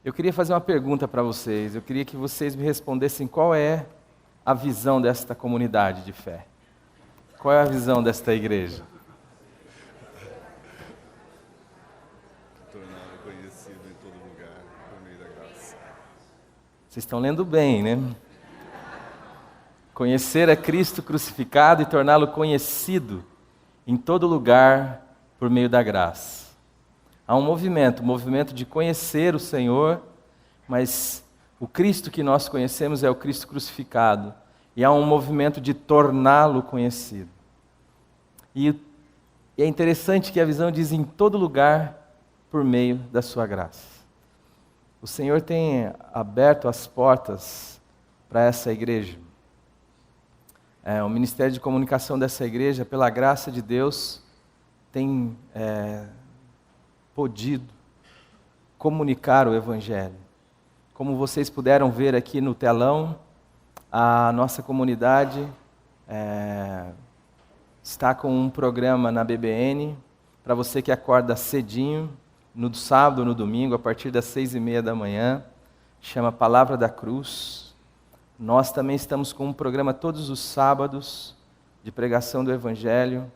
Eu queria fazer uma pergunta para vocês. Eu queria que vocês me respondessem qual é a visão desta comunidade de fé. Qual é a visão desta igreja? Torná-lo conhecido em todo lugar, por meio da graça. Vocês estão lendo bem, né? Conhecer a Cristo crucificado e torná-lo conhecido em todo lugar por meio da graça. Há um movimento de conhecer o Senhor, mas o Cristo que nós conhecemos é o Cristo crucificado. E há um movimento de torná-lo conhecido. E é interessante que a visão diz em todo lugar por meio da sua graça. O Senhor tem aberto as portas para essa igreja. O Ministério de Comunicação dessa igreja, pela graça de Deus, tem podido comunicar o Evangelho. Como vocês puderam ver aqui no telão, a nossa comunidade está com um programa na BBN, para você que acorda cedinho, no sábado, no domingo, a partir das 6:30 da manhã, chama Palavra da Cruz. Nós também estamos com um programa todos os sábados de pregação do Evangelho,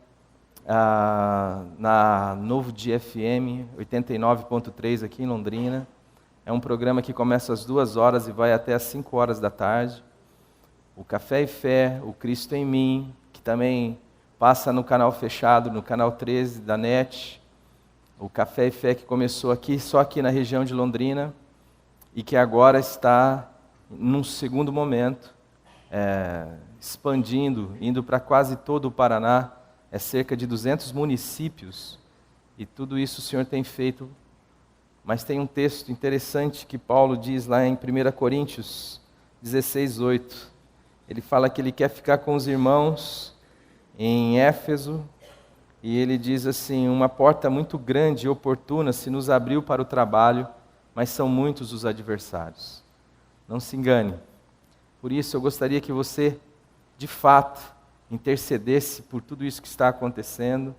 na Novo Dia FM 89.3 aqui em Londrina. É um programa que começa às 2h e vai até às 5h da tarde. O Café e Fé, o Cristo em Mim, que também passa no canal fechado, no canal 13 da NET. O Café e Fé que começou aqui, só aqui na região de Londrina, e que agora está num segundo momento, expandindo, indo para quase todo o Paraná. É cerca de 200 municípios, e tudo isso o Senhor tem feito. Mas tem um texto interessante que Paulo diz lá em 1 Coríntios 16:8. Ele fala que ele quer ficar com os irmãos em Éfeso, e ele diz assim: uma porta muito grande e oportuna se nos abriu para o trabalho, mas são muitos os adversários. Não se engane. Por isso eu gostaria que você, de fato, intercedesse por tudo isso que está acontecendo,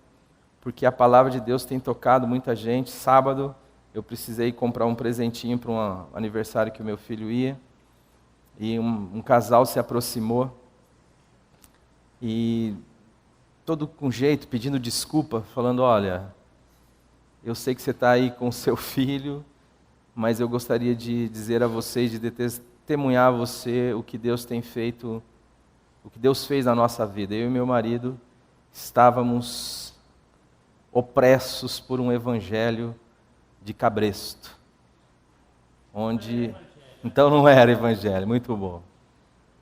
porque a palavra de Deus tem tocado muita gente. Sábado eu precisei comprar um presentinho para um aniversário que o meu filho ia, e um casal se aproximou, e todo com jeito, pedindo desculpa, falando: olha, eu sei que você está aí com o seu filho, mas eu gostaria de dizer a vocês, de testemunhar a você o que Deus tem feito, o que Deus fez na nossa vida. Eu e meu marido estávamos opressos por um evangelho de cabresto, então não era evangelho, muito bom.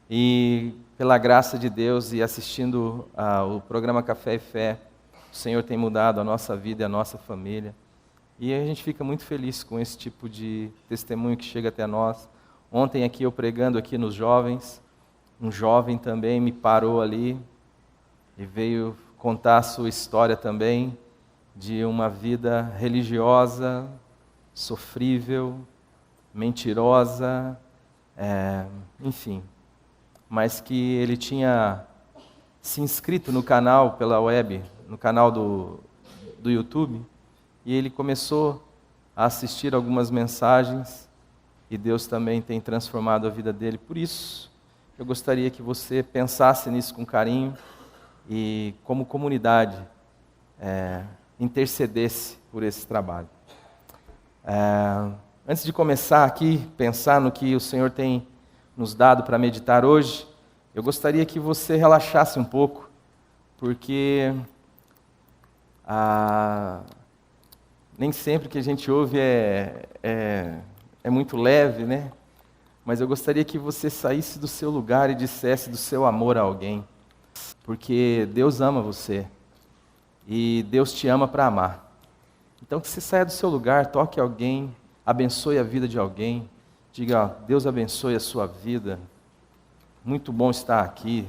E pela graça de Deus e assistindo o programa Café e Fé, o Senhor tem mudado a nossa vida e a nossa família. E a gente fica muito feliz com esse tipo de testemunho que chega até nós. Ontem aqui eu pregando aqui nos jovens, um jovem também me parou ali e veio contar a sua história também, de uma vida religiosa, sofrível, mentirosa, enfim. Mas que ele tinha se inscrito no canal pela web, no canal do YouTube, e ele começou a assistir algumas mensagens, e Deus também tem transformado a vida dele. Por isso, eu gostaria que você pensasse nisso com carinho, e como comunidade, intercedesse por esse trabalho. Antes de começar aqui, pensar no que o Senhor tem nos dado para meditar hoje, eu gostaria que você relaxasse um pouco, porque nem sempre que a gente ouve é muito leve, né? Mas eu gostaria que você saísse do seu lugar e dissesse do seu amor a alguém, porque Deus ama você e Deus te ama para amar. Então que você saia do seu lugar, toque alguém, abençoe a vida de alguém, diga: ó, Deus abençoe a sua vida, muito bom estar aqui.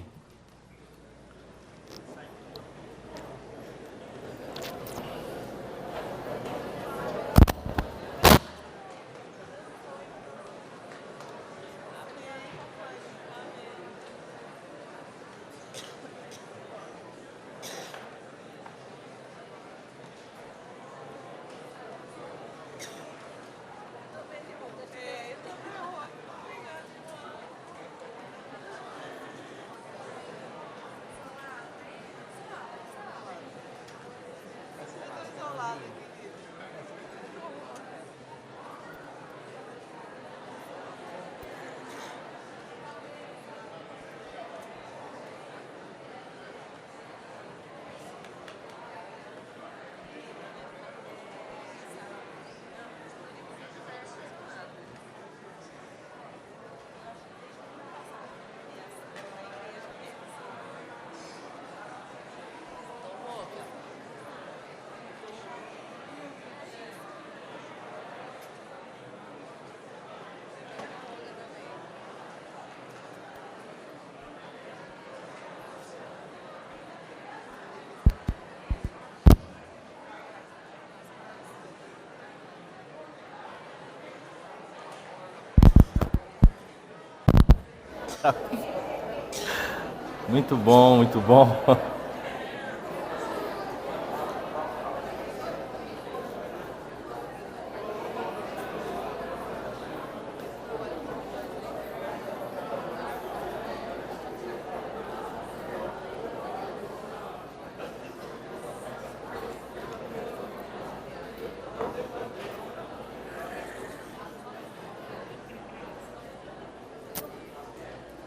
Muito bom, muito bom.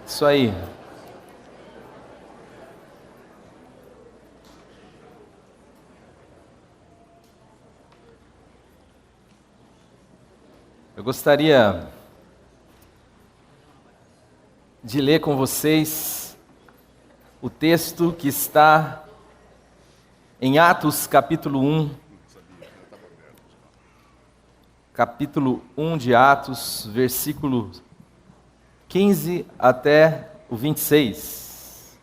Isso aí. Eu gostaria de ler com vocês o texto que está em Atos capítulo 1. Capítulo 1 de Atos, versículo 15 até o 26.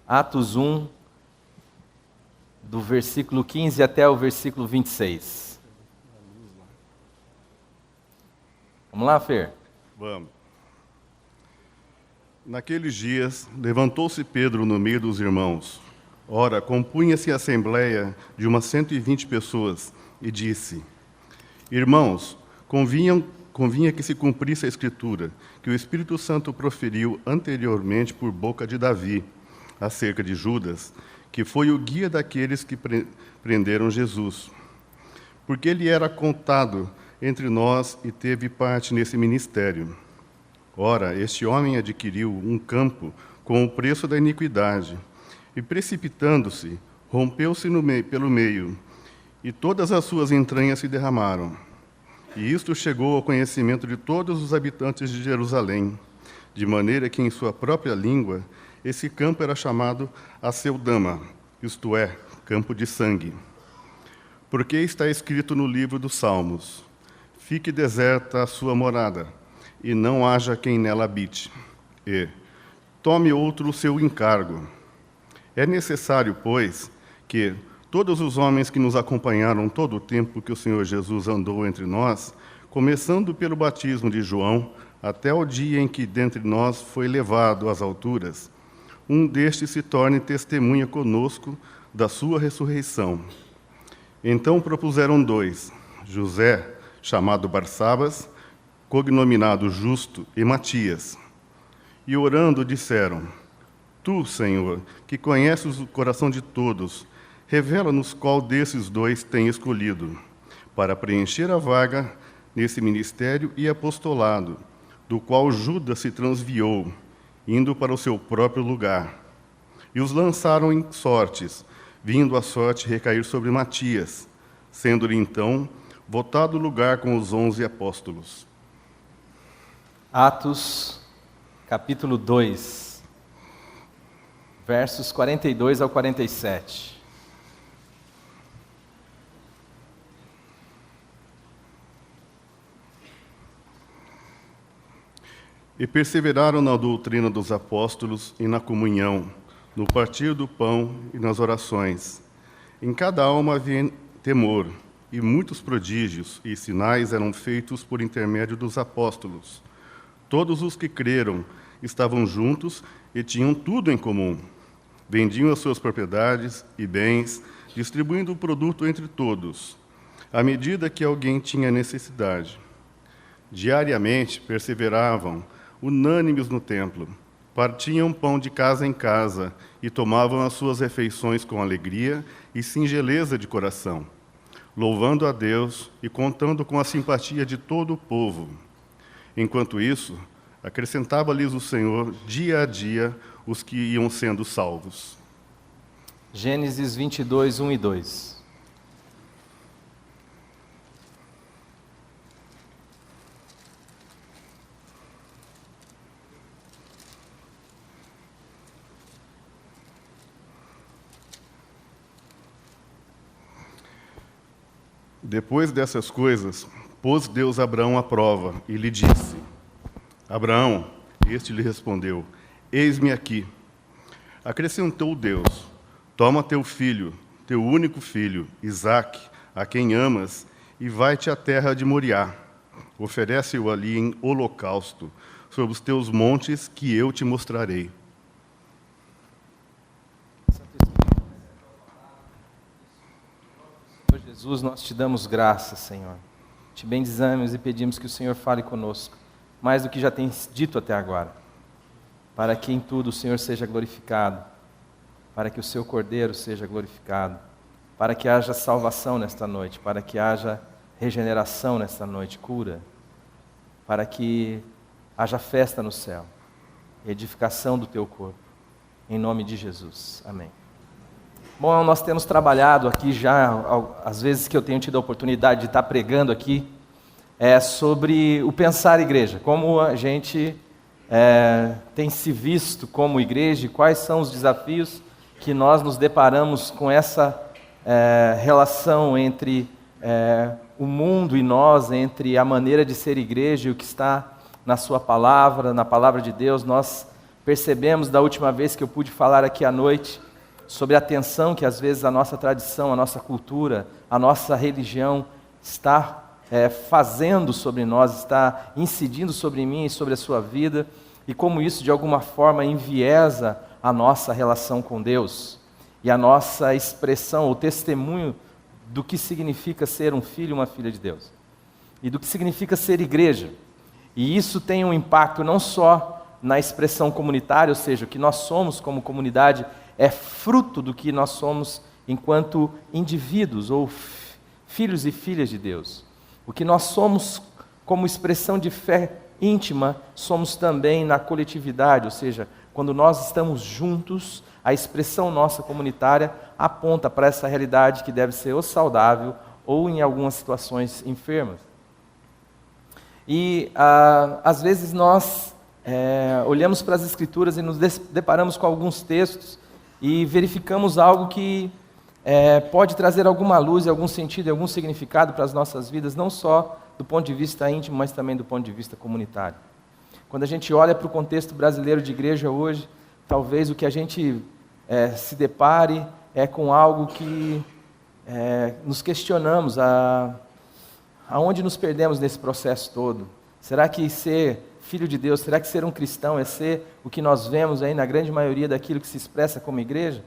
Atos 1, do versículo 15 até o versículo 26. Vamos lá, Fer? Vamos. Naqueles dias, levantou-se Pedro no meio dos irmãos. Ora, compunha-se a assembleia de umas 120 pessoas, e disse: Irmãos, convinha que se cumprisse a Escritura, que o Espírito Santo proferiu anteriormente por boca de Davi, acerca de Judas, que foi o guia daqueles que prenderam Jesus. Porque ele era contado entre nós e teve parte nesse ministério. Ora, este homem adquiriu um campo com o preço da iniquidade, e precipitando-se, rompeu-se pelo meio, e todas as suas entranhas se derramaram. E isto chegou ao conhecimento de todos os habitantes de Jerusalém, de maneira que em sua própria língua esse campo era chamado Aceldama, isto é, campo de sangue. Porque está escrito no livro dos Salmos: Fique deserta a sua morada, e não haja quem nela habite, e tome outro o seu encargo. É necessário, pois, que todos os homens que nos acompanharam todo o tempo que o Senhor Jesus andou entre nós, começando pelo batismo de João, até o dia em que dentre nós foi levado às alturas, um destes se torne testemunha conosco da sua ressurreição. Então propuseram 2, José, chamado Barsabas, cognominado Justo, e Matias. E orando disseram: Tu, Senhor, que conheces o coração de todos, revela-nos qual desses dois tem escolhido, para preencher a vaga nesse ministério e apostolado, do qual Judas se transviou, indo para o seu próprio lugar. E os lançaram em sortes, vindo a sorte recair sobre Matias, sendo-lhe então votado o lugar com os 11 apóstolos. Atos, capítulo 2, versos 42 ao 47. E perseveraram na doutrina dos apóstolos e na comunhão, no partir do pão e nas orações. Em cada alma havia temor, e muitos prodígios e sinais eram feitos por intermédio dos apóstolos. Todos os que creram estavam juntos e tinham tudo em comum. Vendiam as suas propriedades e bens, distribuindo o produto entre todos, à medida que alguém tinha necessidade. Diariamente perseveravam, unânimes no templo, partiam pão de casa em casa e tomavam as suas refeições com alegria e singeleza de coração, louvando a Deus e contando com a simpatia de todo o povo. Enquanto isso, acrescentava-lhes o Senhor dia a dia os que iam sendo salvos. Gênesis 22, 1 e 2. Depois dessas coisas, pôs Deus Abraão à prova e lhe disse: Abraão, este lhe respondeu: Eis-me aqui. Acrescentou Deus: Toma teu filho, teu único filho, Isaque, a quem amas, e vai-te à terra de Moriá. Oferece-o ali em holocausto, sobre os teus montes que eu te mostrarei. Senhor Jesus, nós te damos graças, Senhor. Te bendizamos e pedimos que o Senhor fale conosco, mais do que já tem dito até agora, para que em tudo o Senhor seja glorificado, para que o seu Cordeiro seja glorificado, para que haja salvação nesta noite, para que haja regeneração nesta noite, cura, para que haja festa no céu, edificação do teu corpo, em nome de Jesus. Amém. Bom, nós temos trabalhado aqui já, às vezes que eu tenho tido a oportunidade de estar pregando aqui, sobre o pensar igreja, como a gente tem se visto como igreja e quais são os desafios que nós nos deparamos com essa relação entre o mundo e nós, entre a maneira de ser igreja e o que está na sua palavra, na palavra de Deus. Nós percebemos da última vez que eu pude falar aqui à noite sobre a tensão que às vezes a nossa tradição, a nossa cultura, a nossa religião está fazendo sobre nós, está incidindo sobre mim e sobre a sua vida, e como isso de alguma forma enviesa a nossa relação com Deus e a nossa expressão, o testemunho do que significa ser um filho e uma filha de Deus, e do que significa ser igreja. E isso tem um impacto não só na expressão comunitária, ou seja, o que nós somos como comunidade é fruto do que nós somos enquanto indivíduos ou filhos e filhas de Deus. O que nós somos como expressão de fé íntima, somos também na coletividade, ou seja, quando nós estamos juntos, a expressão nossa comunitária aponta para essa realidade que deve ser ou saudável ou, em algumas situações, enferma. E, às vezes, nós olhamos para as Escrituras e nos deparamos com alguns textos e verificamos algo que pode trazer alguma luz, algum sentido, algum significado para as nossas vidas, não só do ponto de vista íntimo, mas também do ponto de vista comunitário. Quando a gente olha para o contexto brasileiro de igreja hoje, talvez o que a gente se depare é com algo que nos questionamos, aonde nos perdemos nesse processo todo. Será que ser filho de Deus, será que ser um cristão é ser o que nós vemos aí na grande maioria daquilo que se expressa como igreja?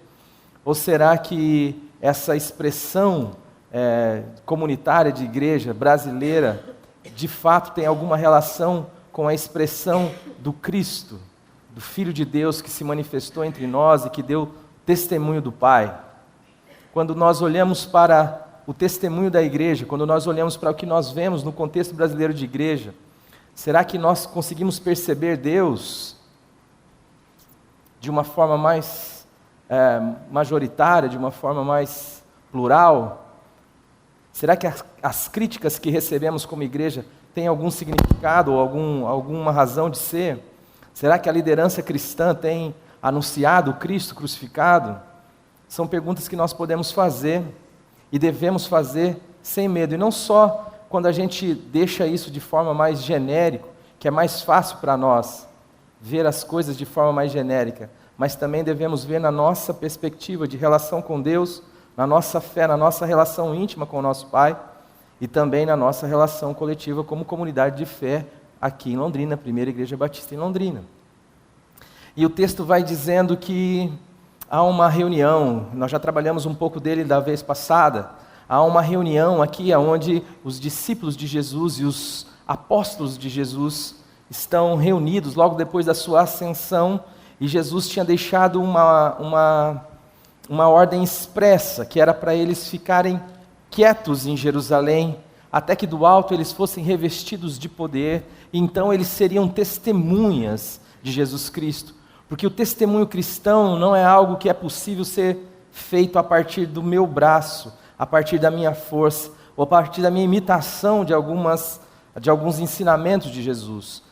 Ou será que essa expressão comunitária de igreja brasileira de fato têm alguma relação com a expressão do Cristo, do Filho de Deus que se manifestou entre nós e que deu testemunho do Pai. Quando nós olhamos para o testemunho da igreja, quando nós olhamos para o que nós vemos no contexto brasileiro de igreja, será que nós conseguimos perceber Deus de uma forma mais majoritária, de uma forma mais plural? Será que as críticas que recebemos como igreja têm algum significado ou alguma razão de ser? Será que a liderança cristã tem anunciado o Cristo crucificado? São perguntas que nós podemos fazer e devemos fazer sem medo. E não só quando a gente deixa isso de forma mais genérica, que é mais fácil para nós ver as coisas de forma mais genérica, mas também devemos ver na nossa perspectiva de relação com Deus, na nossa fé, na nossa relação íntima com o nosso Pai e também na nossa relação coletiva como comunidade de fé aqui em Londrina, Primeira Igreja Batista em Londrina. E o texto vai dizendo que há uma reunião, nós já trabalhamos um pouco dele da vez passada, há uma reunião aqui onde os discípulos de Jesus e os apóstolos de Jesus estão reunidos logo depois da sua ascensão, e Jesus tinha deixado uma ordem expressa, que era para eles ficarem quietos em Jerusalém, até que do alto eles fossem revestidos de poder, e então eles seriam testemunhas de Jesus Cristo. Porque o testemunho cristão não é algo que é possível ser feito a partir do meu braço, a partir da minha força, ou a partir da minha imitação de alguns ensinamentos de Jesus.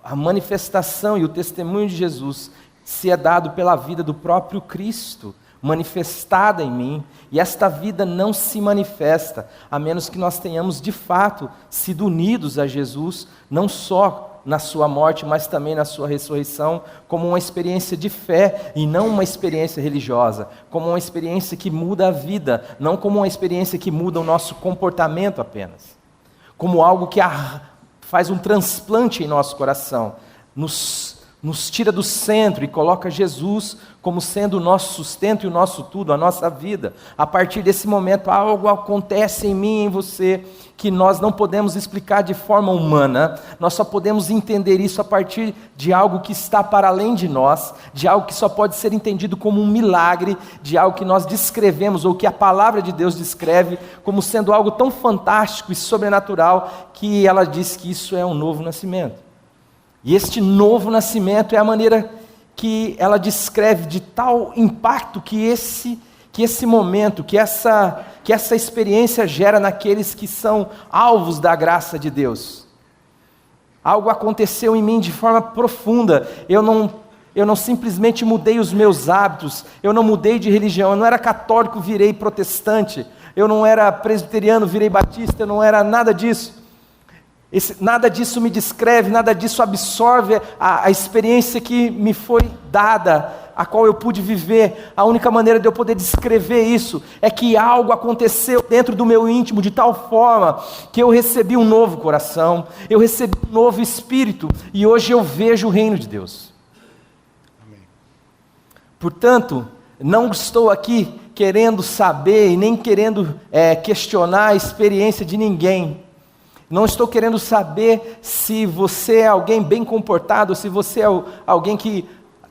A manifestação e o testemunho de Jesus se é dado pela vida do próprio Cristo, manifestada em mim, e esta vida não se manifesta, a menos que nós tenhamos de fato sido unidos a Jesus, não só na sua morte, mas também na sua ressurreição, como uma experiência de fé e não uma experiência religiosa, como uma experiência que muda a vida, não como uma experiência que muda o nosso comportamento apenas, como algo que faz um transplante em nosso coração, nos tira do centro e coloca Jesus como sendo o nosso sustento e o nosso tudo, a nossa vida. A partir desse momento, algo acontece em mim e em você que nós não podemos explicar de forma humana, nós só podemos entender isso a partir de algo que está para além de nós, de algo que só pode ser entendido como um milagre, de algo que nós descrevemos, ou que a palavra de Deus descreve como sendo algo tão fantástico e sobrenatural, que ela diz que isso é um novo nascimento. E este novo nascimento é a maneira que ela descreve de tal impacto que esse momento, que essa experiência gera naqueles que são alvos da graça de Deus. Algo aconteceu em mim de forma profunda. Eu não simplesmente mudei os meus hábitos, eu não mudei de religião, eu não era católico, virei protestante, eu não era presbiteriano, virei batista, eu não era nada disso. Nada disso me descreve, nada disso absorve a experiência que me foi dada, a qual eu pude viver. A única maneira de eu poder descrever isso é que algo aconteceu dentro do meu íntimo de tal forma que eu recebi um novo coração, eu recebi um novo espírito e hoje eu vejo o reino de Deus. Amém. Portanto, não estou aqui querendo saber e nem querendo questionar a experiência de ninguém. Não estou querendo saber se você é alguém bem comportado, se você é alguém que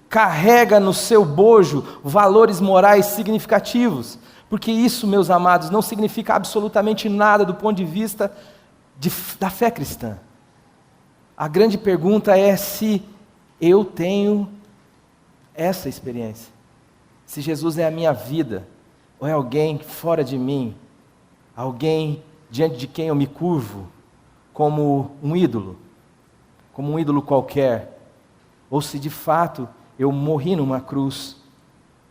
carrega no seu bojo valores morais significativos, porque isso, meus amados, não significa absolutamente nada do ponto de vista da fé cristã. A grande pergunta é se eu tenho essa experiência, se Jesus é a minha vida, ou é alguém fora de mim, alguém diante de quem eu me curvo, como um ídolo qualquer, ou se de fato eu morri numa cruz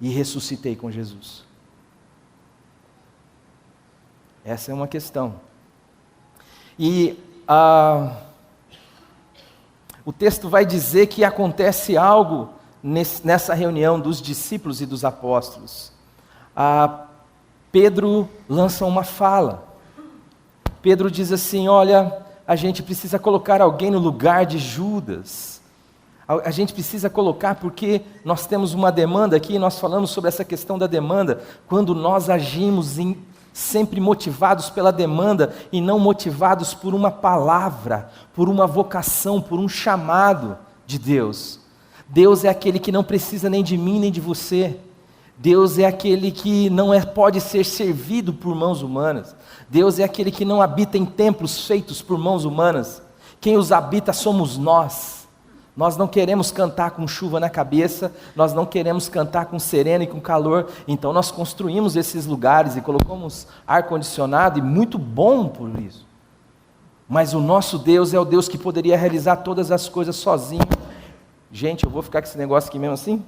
e ressuscitei com Jesus. Essa é uma questão. E o texto vai dizer que acontece algo nessa reunião dos discípulos e dos apóstolos. Pedro lança uma fala. Pedro diz assim: olha, a gente precisa colocar alguém no lugar de Judas. A gente precisa colocar, porque nós temos uma demanda aqui, nós falamos sobre essa questão da demanda, quando nós agimos sempre motivados pela demanda e não motivados por uma palavra, por uma vocação, por um chamado de Deus. Deus é aquele que não precisa nem de mim nem de você. Deus é aquele que não pode ser servido por mãos humanas. Deus é aquele que não habita em templos feitos por mãos humanas. Quem os habita somos nós. Nós não queremos cantar com chuva na cabeça, nós não queremos cantar com sereno e com calor, então nós construímos esses lugares e colocamos ar-condicionado, e muito bom por isso. Mas o nosso Deus é o Deus que poderia realizar todas as coisas sozinho. Gente, eu vou ficar com esse negócio aqui mesmo assim?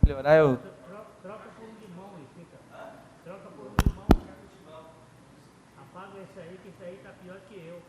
Melhorar eu... Troca por um limão e fica. Troca por um limão e fica. Apaga esse aí, que esse aí tá pior que eu.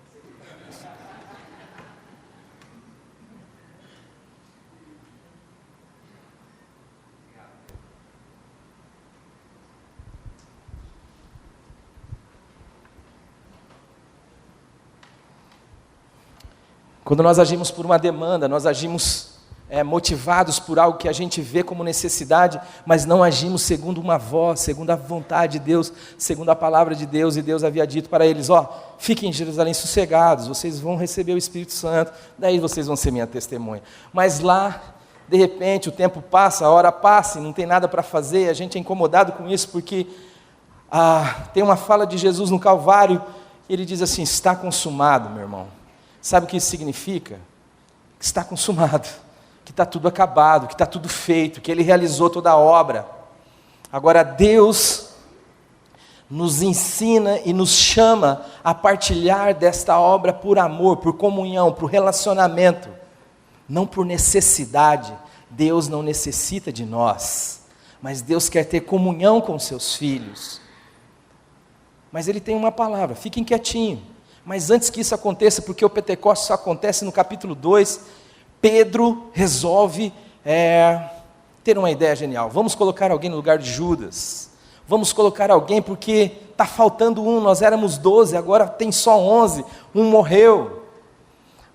Quando nós agimos por uma demanda, nós agimos motivados por algo que a gente vê como necessidade, mas não agimos segundo uma voz, segundo a vontade de Deus, segundo a palavra de Deus, e Deus havia dito para eles, fiquem em Jerusalém sossegados, vocês vão receber o Espírito Santo, daí vocês vão ser minha testemunha. Mas lá, de repente, o tempo passa, a hora passa, e não tem nada para fazer, a gente é incomodado com isso, porque tem uma fala de Jesus no Calvário, e ele diz assim, está consumado, meu irmão. Sabe o que isso significa? Que está consumado, que está tudo acabado, que está tudo feito, que Ele realizou toda a obra. Agora Deus nos ensina e nos chama a partilhar desta obra por amor, por comunhão, por relacionamento, não por necessidade. Deus não necessita de nós, mas Deus quer ter comunhão com seus filhos. Mas Ele tem uma palavra, fiquem quietinhos. Mas antes que isso aconteça, porque o Pentecostes só acontece no capítulo 2, Pedro resolve ter uma ideia genial. Vamos colocar alguém no lugar de Judas. Vamos colocar alguém porque está faltando um, nós éramos 12, agora tem só 11, um morreu.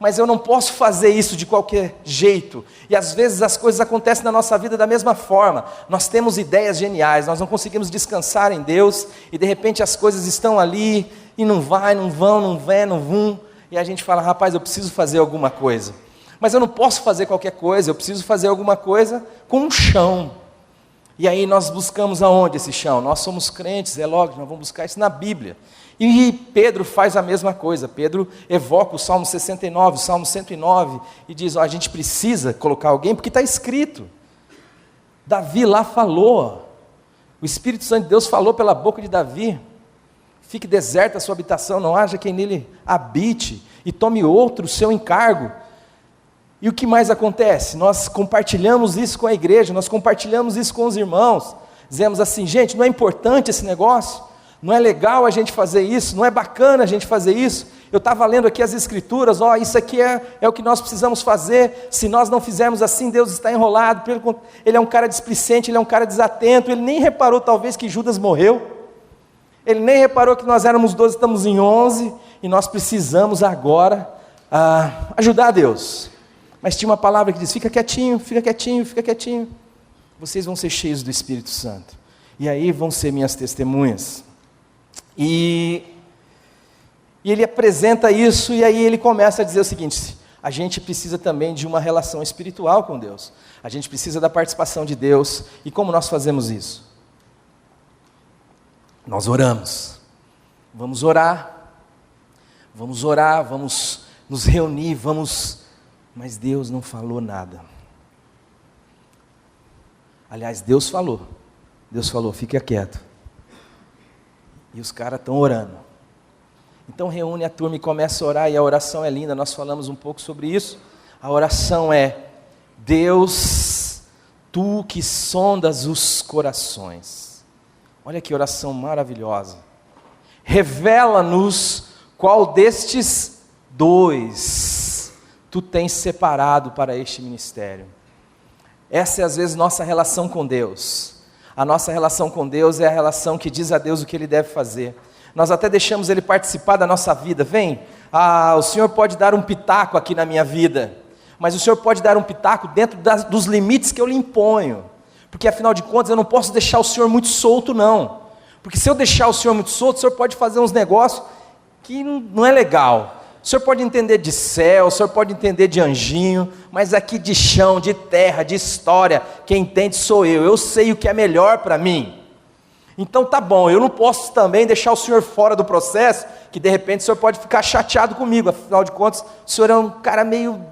Mas eu não posso fazer isso de qualquer jeito. E às vezes as coisas acontecem na nossa vida da mesma forma. Nós temos ideias geniais, nós não conseguimos descansar em Deus, e de repente as coisas estão ali, e não vai, não vão, não vem, não vão, e a gente fala, rapaz, eu preciso fazer alguma coisa. Mas eu não posso fazer qualquer coisa, eu preciso fazer alguma coisa com um chão. E aí nós buscamos aonde esse chão? Nós somos crentes, é lógico, nós vamos buscar isso na Bíblia. E Pedro faz a mesma coisa. Pedro evoca o Salmo 69, o Salmo 109, e diz, a gente precisa colocar alguém, porque está escrito. Davi lá falou, o Espírito Santo de Deus falou pela boca de Davi, fique deserta a sua habitação, não haja quem nele habite, e tome outro o seu encargo. E o que mais acontece? Nós compartilhamos isso com a igreja, nós compartilhamos isso com os irmãos, dizemos assim, gente, não é importante esse negócio? Não é legal a gente fazer isso? Não é bacana a gente fazer isso? Eu estava lendo aqui as escrituras, isso aqui é o que nós precisamos fazer, se nós não fizermos assim, Deus está enrolado, ele é um cara displicente, ele é um cara desatento, ele nem reparou talvez que Judas morreu, ele nem reparou que nós éramos 12, estamos em 11, e nós precisamos agora ajudar Deus. Mas tinha uma palavra que diz, fica quietinho, fica quietinho, fica quietinho, vocês vão ser cheios do Espírito Santo, e aí vão ser minhas testemunhas. E ele apresenta isso, e aí ele começa a dizer o seguinte, a gente precisa também de uma relação espiritual com Deus, a gente precisa da participação de Deus, e como nós fazemos isso? Nós oramos, vamos nos reunir, mas Deus não falou nada. Aliás, Deus falou, fica quieto. E os caras estão orando. Então reúne a turma e começa a orar, e a oração é linda, nós falamos um pouco sobre isso. A oração é, Deus, Tu que sondas os corações. Olha que oração maravilhosa. Revela-nos qual destes 2 Tu tens separado para este ministério. Essa é às vezes nossa relação com Deus. A nossa relação com Deus é a relação que diz a Deus o que Ele deve fazer. Nós até deixamos Ele participar da nossa vida. O Senhor pode dar um pitaco aqui na minha vida, mas o Senhor pode dar um pitaco dentro dos limites que eu lhe imponho, Porque afinal de contas eu não posso deixar o Senhor muito solto não, porque se eu deixar o Senhor muito solto, o Senhor pode fazer uns negócios que não é legal. O Senhor pode entender de céu, o Senhor pode entender de anjinho, mas aqui de chão, de terra, de história, quem entende sou eu sei o que é melhor para mim. Então tá bom, eu não posso também deixar o Senhor fora do processo, que de repente o Senhor pode ficar chateado comigo, afinal de contas o Senhor é um cara meio,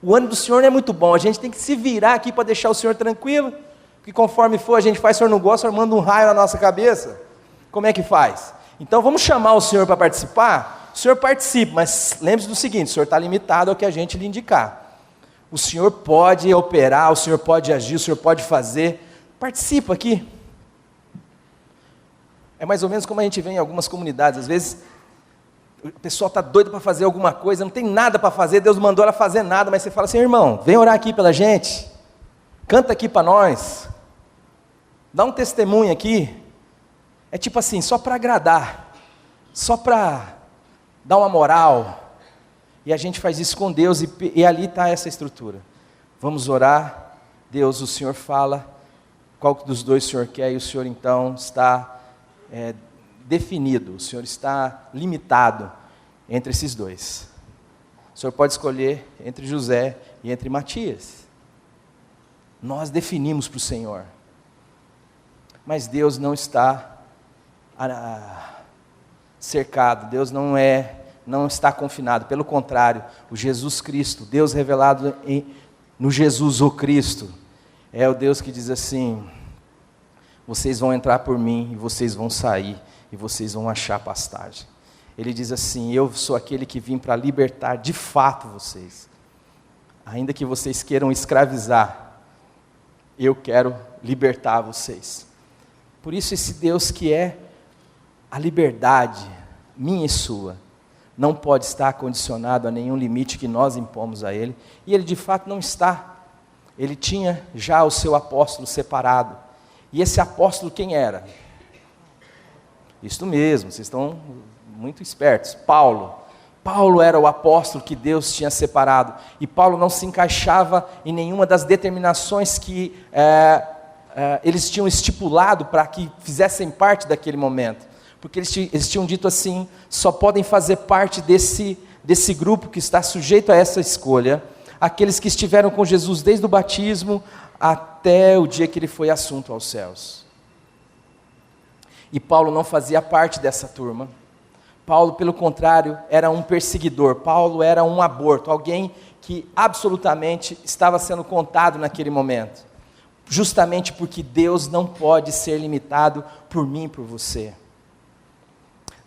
o ânimo do Senhor não é muito bom, a gente tem que se virar aqui para deixar o Senhor tranquilo, porque conforme for a gente faz, o Senhor não gosta, o Senhor manda um raio na nossa cabeça, como é que faz? Então vamos chamar o Senhor para participar? O Senhor participa, mas lembre-se do seguinte, o Senhor está limitado ao que a gente lhe indicar. O Senhor pode operar, o Senhor pode agir, o Senhor pode fazer. Participa aqui. É mais ou menos como a gente vê em algumas comunidades. Às vezes, o pessoal está doido para fazer alguma coisa, não tem nada para fazer, Deus mandou ela fazer nada, mas você fala assim, irmão, vem orar aqui pela gente, canta aqui para nós, dá um testemunho aqui. É tipo assim, só para agradar, só para dar uma moral, e a gente faz isso com Deus, e ali está essa estrutura. Vamos orar, Deus, o Senhor fala, qual dos dois o Senhor quer, e o Senhor então está definido, o Senhor está limitado entre esses dois. O Senhor pode escolher entre José e entre Matias. Nós definimos para o Senhor, mas Deus não está cercado, Deus não está confinado, pelo contrário, o Jesus Cristo, Deus revelado no Jesus o Cristo, é o Deus que diz assim, vocês vão entrar por mim, e vocês vão sair, e vocês vão achar pastagem. Ele diz assim, eu sou aquele que vim para libertar de fato vocês, ainda que vocês queiram escravizar, eu quero libertar vocês. Por isso esse Deus que é a liberdade, minha e sua, não pode estar condicionado a nenhum limite que nós impomos a Ele, e Ele de fato não está. Ele tinha já o seu apóstolo separado, e esse apóstolo quem era? Isso mesmo, vocês estão muito espertos, Paulo era o apóstolo que Deus tinha separado, e Paulo não se encaixava em nenhuma das determinações que eles tinham estipulado para que fizessem parte daquele momento, porque eles tinham dito assim, só podem fazer parte desse grupo que está sujeito a essa escolha, aqueles que estiveram com Jesus desde o batismo até o dia que ele foi assunto aos céus. E Paulo não fazia parte dessa turma. Paulo, pelo contrário, era um perseguidor, Paulo era um aborto, alguém que absolutamente estava sendo contado naquele momento, justamente porque Deus não pode ser limitado por mim e por você.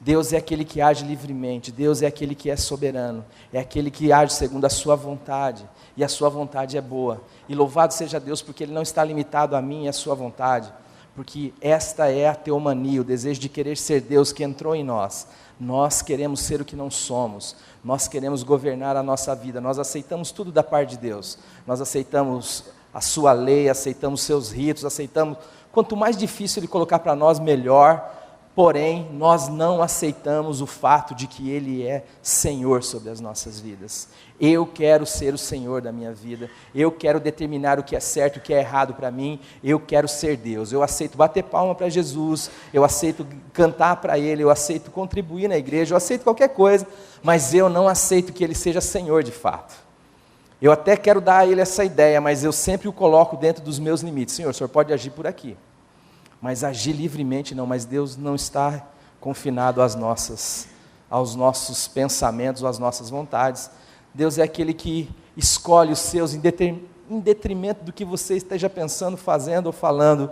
Deus é aquele que age livremente, Deus é aquele que é soberano, é aquele que age segundo a sua vontade, e a sua vontade é boa, e louvado seja Deus porque Ele não está limitado a mim e a sua vontade, porque esta é a teomania, o desejo de querer ser Deus que entrou em nós. Nós queremos ser o que não somos, nós queremos governar a nossa vida, nós aceitamos tudo da parte de Deus, nós aceitamos a sua lei, aceitamos seus ritos, aceitamos, quanto mais difícil Ele colocar para nós, melhor. Porém, nós não aceitamos o fato de que Ele é Senhor sobre as nossas vidas. Eu quero ser o Senhor da minha vida, eu quero determinar o que é certo e o que é errado para mim, eu quero ser Deus, eu aceito bater palma para Jesus, eu aceito cantar para Ele, eu aceito contribuir na igreja, eu aceito qualquer coisa, mas eu não aceito que Ele seja Senhor de fato. Eu até quero dar a Ele essa ideia, mas eu sempre o coloco dentro dos meus limites. Senhor, o Senhor pode agir por aqui. Mas agir livremente não, mas Deus não está confinado aos nossos pensamentos, às nossas vontades. Deus é aquele que escolhe os seus em detrimento do que você esteja pensando, fazendo ou falando.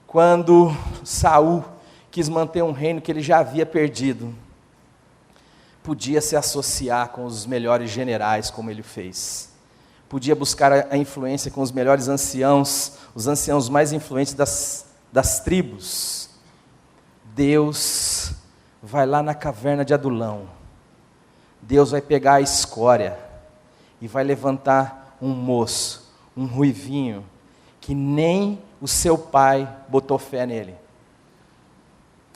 Quando Saul quis manter um reino que ele já havia perdido, podia se associar com os melhores generais, como ele fez. Podia buscar a influência com os melhores anciãos, os anciãos mais influentes das tribos. Deus vai lá na caverna de Adulão, Deus vai pegar a escória e vai levantar um moço, um ruivinho, que nem o seu pai botou fé nele.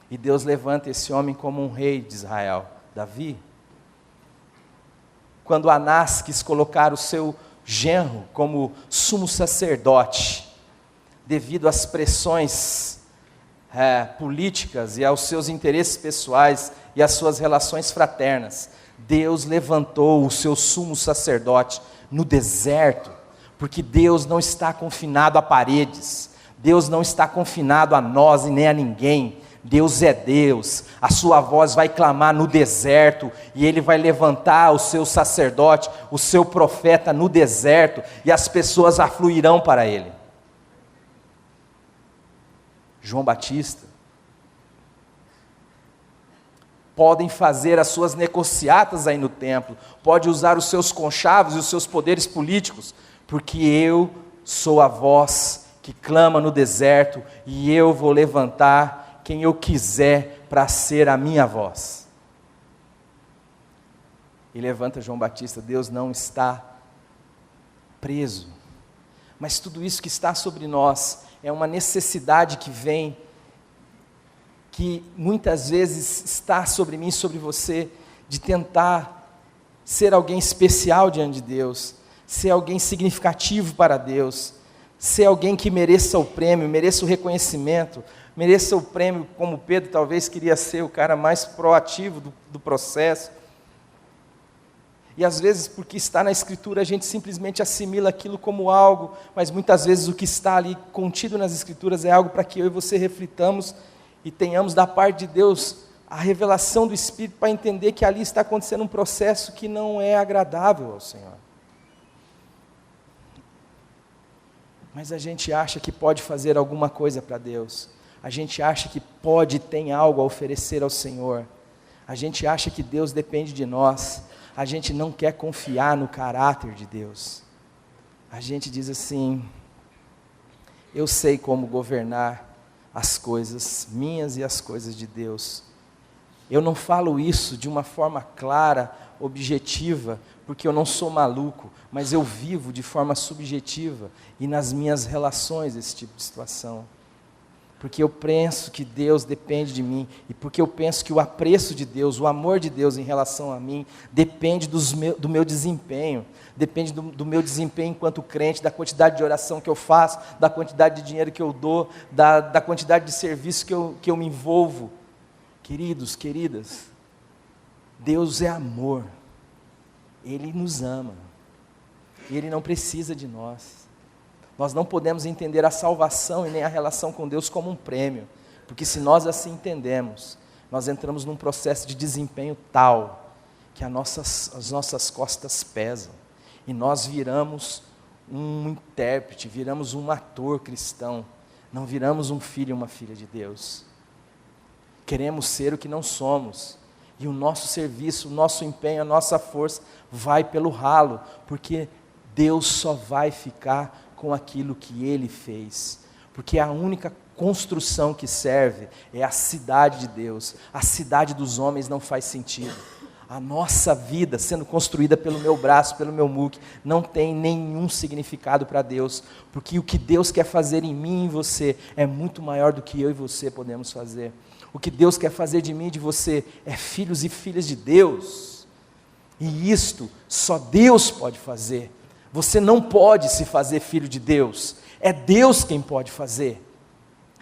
E Deus levanta esse homem como um rei de Israel, Davi. Quando Anás quis colocar o seu genro como sumo sacerdote, devido às pressões políticas e aos seus interesses pessoais e às suas relações fraternas, Deus levantou o seu sumo sacerdote no deserto, porque Deus não está confinado a paredes, Deus não está confinado a nós e nem a ninguém. Deus é Deus, a sua voz vai clamar no deserto, e Ele vai levantar o seu sacerdote, o seu profeta no deserto, e as pessoas afluirão para Ele. João Batista, podem fazer as suas negociatas aí no templo, pode usar os seus conchavos e os seus poderes políticos, porque eu sou a voz que clama no deserto, e eu vou levantar quem eu quiser para ser a minha voz. E levanta João Batista. Deus não está preso, mas tudo isso que está sobre nós é uma necessidade que vem, que muitas vezes está sobre mim e sobre você, de tentar ser alguém especial diante de Deus, ser alguém significativo para Deus, ser alguém que mereça o prêmio, mereça o reconhecimento, mereça o prêmio, como Pedro talvez queria ser o cara mais proativo do processo. E às vezes, porque está na Escritura, a gente simplesmente assimila aquilo como algo, mas muitas vezes o que está ali contido nas Escrituras é algo para que eu e você reflitamos e tenhamos da parte de Deus a revelação do Espírito para entender que ali está acontecendo um processo que não é agradável ao Senhor. Mas a gente acha que pode fazer alguma coisa para Deus. A gente acha que pode e tem algo a oferecer ao Senhor. A gente acha que Deus depende de nós. A gente não quer confiar no caráter de Deus. A gente diz assim: eu sei como governar as coisas minhas e as coisas de Deus. Eu não falo isso de uma forma clara, objetiva, porque eu não sou maluco, mas eu vivo de forma subjetiva e nas minhas relações esse tipo de situação. Porque eu penso que Deus depende de mim, e porque eu penso que o apreço de Deus, o amor de Deus em relação a mim, depende do meu desempenho, depende do meu desempenho enquanto crente, da quantidade de oração que eu faço, da quantidade de dinheiro que eu dou, da quantidade de serviço que eu me envolvo. Queridos, queridas, Deus é amor, Ele nos ama, e Ele não precisa de nós. Nós não podemos entender a salvação e nem a relação com Deus como um prêmio, porque se nós assim entendemos, nós entramos num processo de desempenho tal, que as nossas costas pesam, e nós viramos um intérprete, viramos um ator cristão, não viramos um filho e uma filha de Deus. Queremos ser o que não somos, e o nosso serviço, o nosso empenho, a nossa força vai pelo ralo, porque Deus só vai ficar com aquilo que Ele fez, porque a única construção que serve é a cidade de Deus. A cidade dos homens não faz sentido. A nossa vida sendo construída pelo meu braço, pelo meu muque, não tem nenhum significado para Deus, porque o que Deus quer fazer em mim e em você é muito maior do que eu e você podemos fazer. O que Deus quer fazer de mim e de você é filhos e filhas de Deus, e isto só Deus pode fazer. Você não pode se fazer filho de Deus, é Deus quem pode fazer,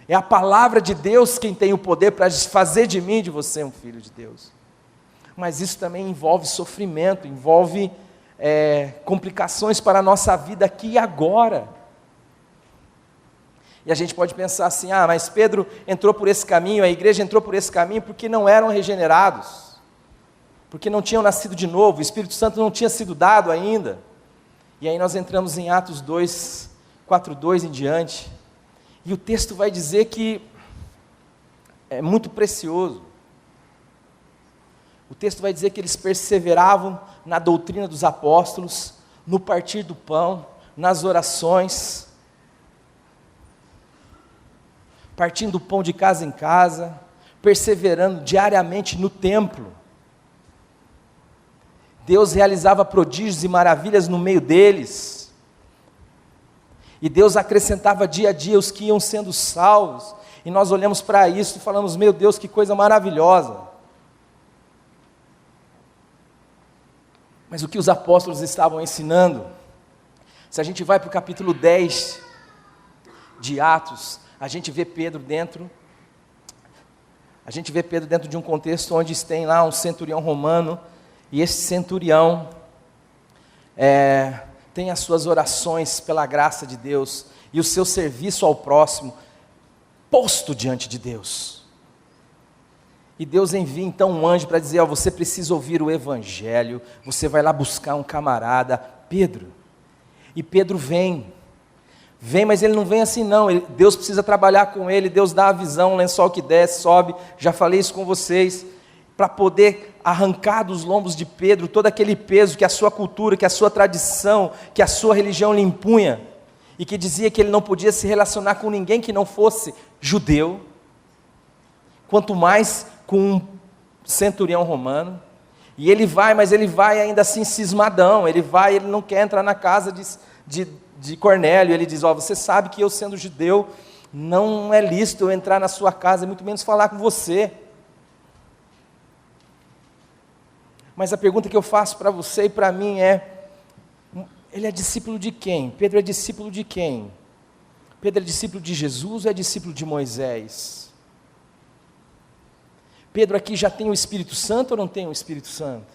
é a palavra de Deus quem tem o poder para fazer de mim e de você um filho de Deus. Mas isso também envolve sofrimento, envolve complicações para a nossa vida aqui e agora. E a gente pode pensar assim: mas Pedro entrou por esse caminho, a igreja entrou por esse caminho porque não eram regenerados, porque não tinham nascido de novo, o Espírito Santo não tinha sido dado ainda. E aí nós entramos em Atos 2, 4:2 em diante, e o texto vai dizer que é muito precioso. O texto vai dizer que eles perseveravam na doutrina dos apóstolos, no partir do pão, nas orações, partindo o pão de casa em casa, perseverando diariamente no templo. Deus realizava prodígios e maravilhas no meio deles, e Deus acrescentava dia a dia os que iam sendo salvos, e nós olhamos para isso e falamos: meu Deus, que coisa maravilhosa. Mas o que os apóstolos estavam ensinando? Se a gente vai para o capítulo 10, de Atos, a gente vê Pedro dentro de um contexto onde tem lá um centurião romano, e esse centurião tem as suas orações pela graça de Deus, e o seu serviço ao próximo, posto diante de Deus. E Deus envia então um anjo para dizer, você precisa ouvir o evangelho, você vai lá buscar um camarada, Pedro. E Pedro vem, mas ele não vem assim não, Deus precisa trabalhar com ele, Deus dá a visão, o lençol que desce, sobe, já falei isso com vocês, para poder arrancar dos lombos de Pedro todo aquele peso que a sua cultura, que a sua tradição, que a sua religião lhe impunha, e que dizia que ele não podia se relacionar com ninguém que não fosse judeu, quanto mais com um centurião romano. E ele vai, mas ele vai ainda assim cismadão, ele não quer entrar na casa de Cornélio, ele diz, você sabe que eu sendo judeu, não é lícito eu entrar na sua casa, muito menos falar com você. Mas a pergunta que eu faço para você e para mim ele é discípulo de quem? Pedro é discípulo de quem? Pedro é discípulo de Jesus ou é discípulo de Moisés? Pedro aqui já tem o Espírito Santo ou não tem o Espírito Santo?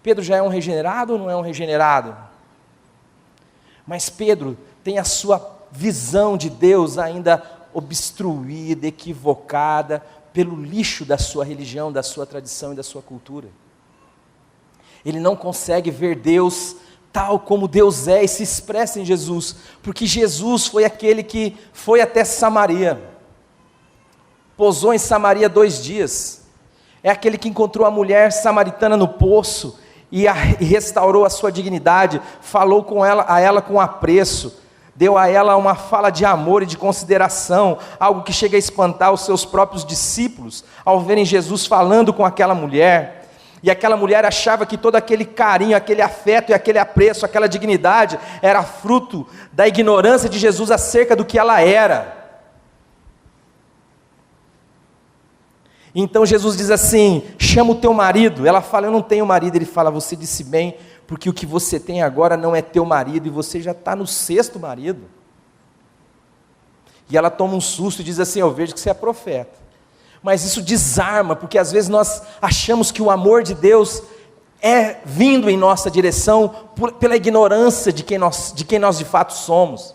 Pedro já é um regenerado ou não é um regenerado? Mas Pedro tem a sua visão de Deus ainda obstruída, equivocada, pelo lixo da sua religião, da sua tradição e da sua cultura. Ele não consegue ver Deus tal como Deus é e se expressa em Jesus, porque Jesus foi aquele que foi até Samaria, pousou em Samaria 2 dias, é aquele que encontrou a mulher samaritana no poço, e restaurou a sua dignidade, falou a ela com apreço, deu a ela uma fala de amor e de consideração, algo que chega a espantar os seus próprios discípulos, ao verem Jesus falando com aquela mulher, e aquela mulher achava que todo aquele carinho, aquele afeto e aquele apreço, aquela dignidade, era fruto da ignorância de Jesus acerca do que ela era. Então Jesus diz assim, chama o teu marido. Ela fala, eu não tenho marido. Ele fala, você disse bem, porque o que você tem agora não é teu marido, e você já está no 6º marido. E ela toma um susto e diz assim, eu vejo que você é profeta. Mas isso desarma, porque às vezes nós achamos que o amor de Deus é vindo em nossa direção pela ignorância de quem nós de fato somos.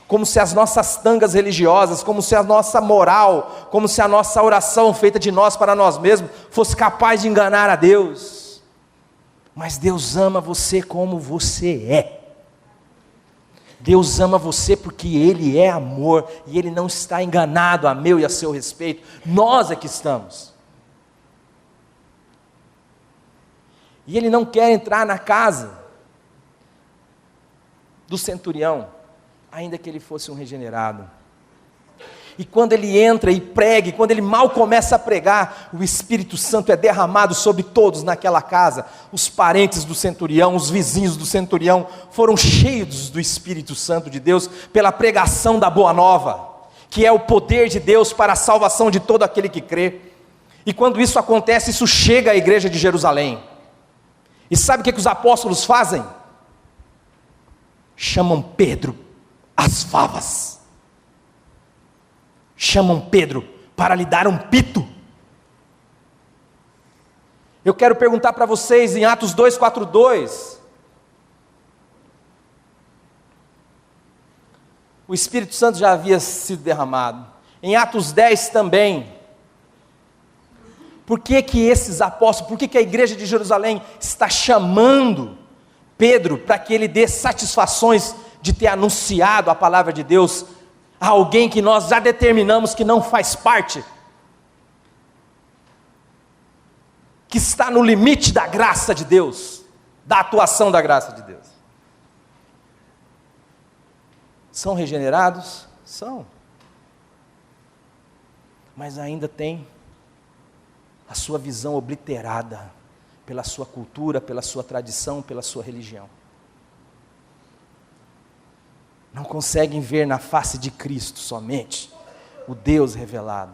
Como se as nossas tangas religiosas, como se a nossa moral, como se a nossa oração feita de nós para nós mesmos, fosse capaz de enganar a Deus. Mas Deus ama você como você é. Deus ama você porque Ele é amor, e Ele não está enganado a meu e a seu respeito, nós é que estamos. E Ele não quer entrar na casa do centurião, ainda que ele fosse um regenerado. E quando ele entra e prega, quando ele mal começa a pregar, o Espírito Santo é derramado sobre todos naquela casa. Os parentes do centurião, os vizinhos do centurião, foram cheios do Espírito Santo de Deus, pela pregação da Boa Nova, que é o poder de Deus para a salvação de todo aquele que crê. E quando isso acontece, isso chega à igreja de Jerusalém. E sabe o que os apóstolos fazem? Chamam Pedro às favas. Chamam Pedro para lhe dar um pito. Eu quero perguntar para vocês em Atos 2:42. O Espírito Santo já havia sido derramado. Em Atos 10 também. Por que que esses apóstolos, por que que a igreja de Jerusalém está chamando Pedro para que ele dê satisfações de ter anunciado a palavra de Deus a alguém que nós já determinamos que não faz parte, que está no limite da graça de Deus, da atuação da graça de Deus? São regenerados? São. Mas ainda tem a sua visão obliterada pela sua cultura, pela sua tradição, pela sua religião. Não conseguem ver na face de Cristo somente o Deus revelado.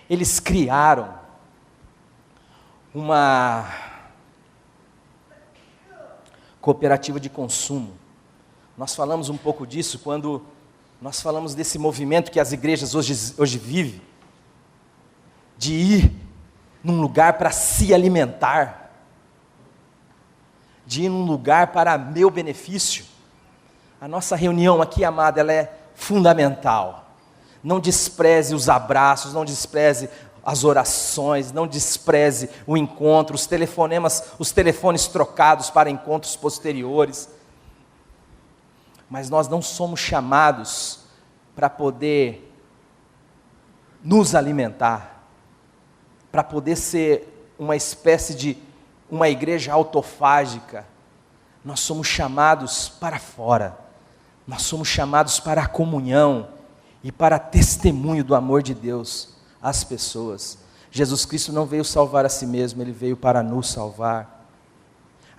Eles criaram uma cooperativa de consumo Nós falamos um pouco disso quando nós falamos desse movimento que as igrejas hoje vivem, de ir num lugar para se alimentar, de ir num lugar para meu benefício. A nossa reunião aqui, amada, ela é fundamental. Não despreze os abraços, não despreze as orações, não despreze o encontro, os telefones trocados para encontros posteriores. Mas nós não somos chamados para poder nos alimentar, para poder ser uma espécie de uma igreja autofágica. Nós somos chamados para fora, nós somos chamados para a comunhão e para testemunho do amor de Deus às pessoas. Jesus Cristo não veio salvar a si mesmo, Ele veio para nos salvar.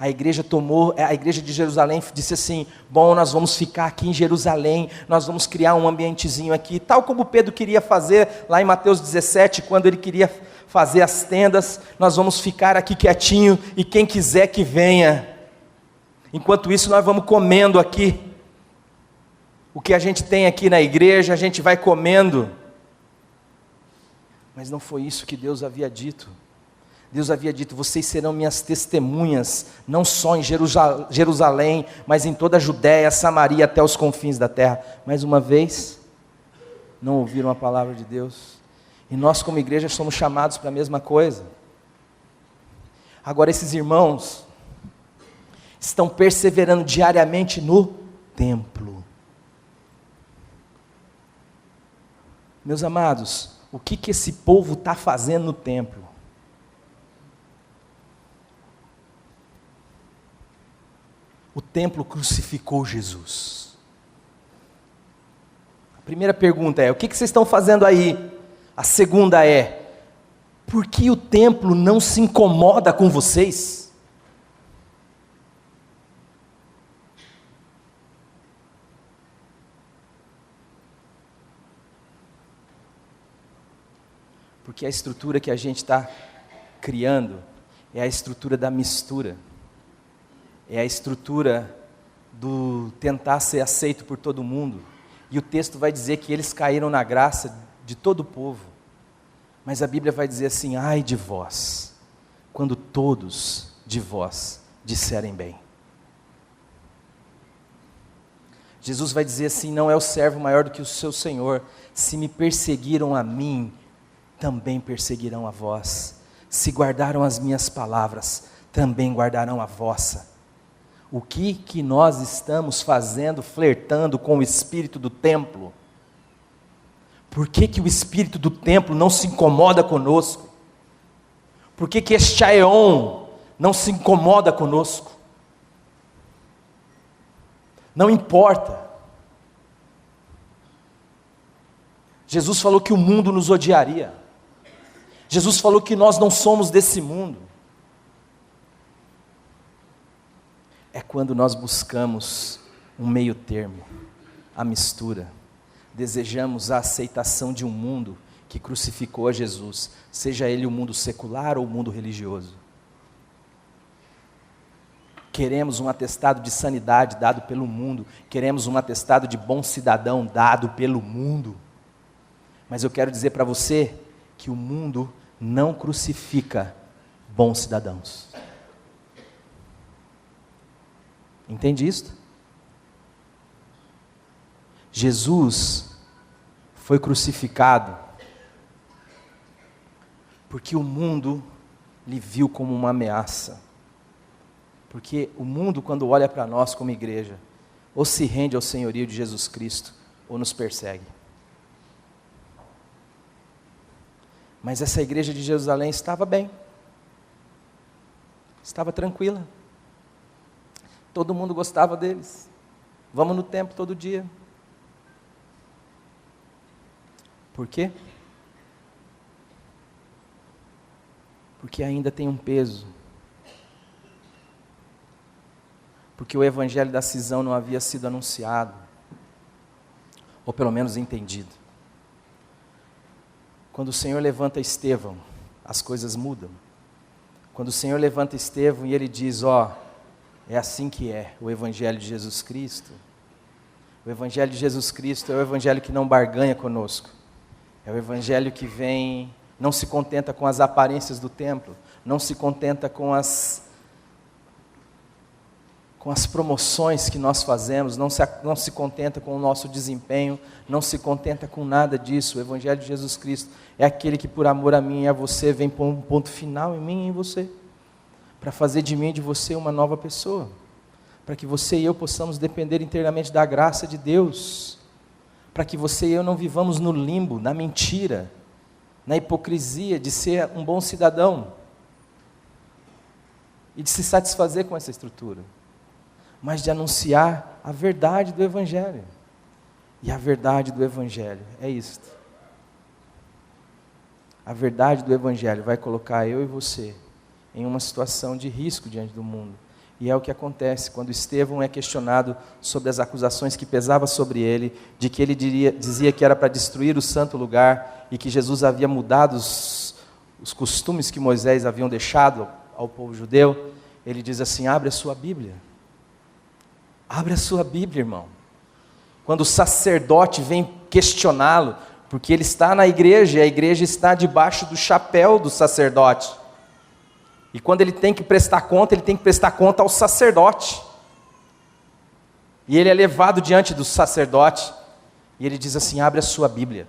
A igreja de Jerusalém disse assim: bom, nós vamos ficar aqui em Jerusalém, nós vamos criar um ambientezinho aqui, tal como Pedro queria fazer lá em Mateus 17, quando ele queria fazer as tendas. Nós vamos ficar aqui quietinho e quem quiser que venha. Enquanto isso nós vamos comendo aqui, o que a gente tem aqui na igreja, a gente vai comendo. Mas não foi isso que Deus havia dito. Deus havia dito: vocês serão minhas testemunhas, não só em Jerusalém, mas em toda a Judéia, Samaria, até os confins da terra. Mais uma vez, não ouviram a palavra de Deus. E nós como igreja somos chamados para a mesma coisa. Agora esses irmãos estão perseverando diariamente no templo. Meus amados, o que esse povo está fazendo no templo? O templo crucificou Jesus. A primeira pergunta é: o que vocês estão fazendo aí? A segunda é: por que o templo não se incomoda com vocês? Porque a estrutura que a gente está criando é a estrutura da mistura. É a estrutura do tentar ser aceito por todo mundo. E o texto vai dizer que eles caíram na graça de todo o povo. Mas a Bíblia vai dizer assim: ai de vós, quando todos de vós disserem bem. Jesus vai dizer assim: não é o servo maior do que o seu Senhor. Se me perseguiram a mim, também perseguirão a vós. Se guardaram as minhas palavras, também guardarão a vossa. O que nós estamos fazendo, flertando com o espírito do templo? Por que o espírito do templo não se incomoda conosco? Por que este aeon não se incomoda conosco? Não importa. Jesus falou que o mundo nos odiaria. Jesus falou que nós não somos desse mundo. É quando nós buscamos um meio termo, a mistura. Desejamos a aceitação de um mundo que crucificou a Jesus, seja ele o mundo secular ou o mundo religioso. Queremos um atestado de sanidade dado pelo mundo, queremos um atestado de bom cidadão dado pelo mundo. Mas eu quero dizer para você que o mundo não crucifica bons cidadãos. Entende isto? Jesus foi crucificado porque o mundo lhe viu como uma ameaça. Porque o mundo, quando olha para nós como igreja, ou se rende ao senhorio de Jesus Cristo, ou nos persegue. Mas essa igreja de Jerusalém estava bem, estava tranquila. Todo mundo gostava deles. Vamos no templo todo dia. Por quê? Porque ainda tem um peso. Porque o evangelho da cisão não havia sido anunciado, ou pelo menos entendido. Quando o Senhor levanta Estevão, as coisas mudam. Quando o Senhor levanta Estevão e ele diz: ó, é assim que é o evangelho de Jesus Cristo, O Evangelho de Jesus Cristo é o Evangelho que não barganha conosco. É o Evangelho que vem, não se contenta com as aparências do templo, não se contenta com as promoções que nós fazemos, não se contenta com o nosso desempenho, não se contenta com nada disso. O Evangelho de Jesus Cristo é aquele que por amor a mim e a você vem pôr um ponto final em mim e em você, para fazer de mim e de você uma nova pessoa, para que você e eu possamos depender inteiramente da graça de Deus, para que você e eu não vivamos no limbo, na mentira, na hipocrisia de ser um bom cidadão e de se satisfazer com essa estrutura, mas de anunciar a verdade do Evangelho. E a verdade do Evangelho é isto. A verdade do Evangelho vai colocar eu e você em uma situação de risco diante do mundo. E é o que acontece quando Estevão é questionado sobre as acusações que pesavam sobre ele, de que ele dizia que era para destruir o santo lugar e que Jesus havia mudado os costumes que Moisés haviam deixado ao povo judeu. Ele diz assim: abre a sua Bíblia. Abre a sua Bíblia, irmão. Quando o sacerdote vem questioná-lo, porque ele está na igreja, e a igreja está debaixo do chapéu do sacerdote. E quando ele tem que prestar conta, ele tem que prestar conta ao sacerdote. E ele é levado diante do sacerdote, e ele diz assim: abre a sua Bíblia.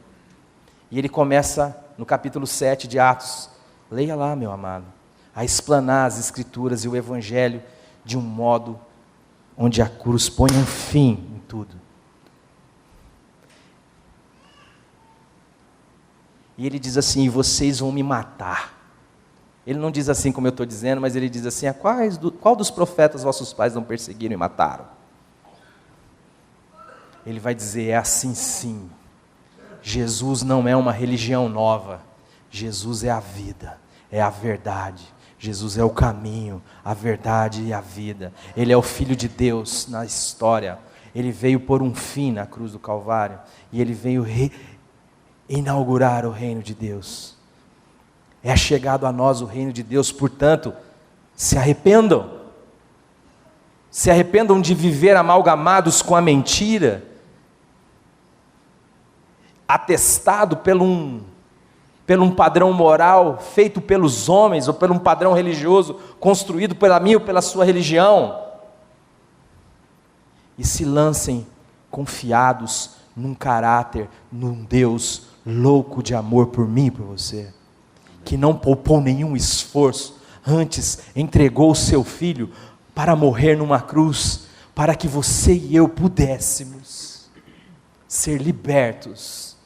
E ele começa no capítulo 7 de Atos, leia lá, meu amado, a explanar as Escrituras e o Evangelho de um modo onde a cruz põe um fim em tudo. E ele diz assim: e vocês vão me matar. Ele não diz assim como eu estou dizendo, mas ele diz assim: qual dos profetas vossos pais não perseguiram e mataram? Ele vai dizer: é assim sim. Jesus não é uma religião nova. Jesus é a vida, é a verdade. Jesus é o caminho, a verdade e a vida. Ele é o Filho de Deus na história. Ele veio pôr um fim na cruz do Calvário. E ele veio inaugurar o reino de Deus. É chegado a nós o reino de Deus, portanto, se arrependam. Se arrependam de viver amalgamados com a mentira, atestado por um padrão moral feito pelos homens, ou por um padrão religioso construído pela minha ou pela sua religião, e se lancem confiados num caráter, num Deus louco de amor por mim e por você, que não poupou nenhum esforço, antes entregou o seu Filho para morrer numa cruz, para que você e eu pudéssemos ser libertos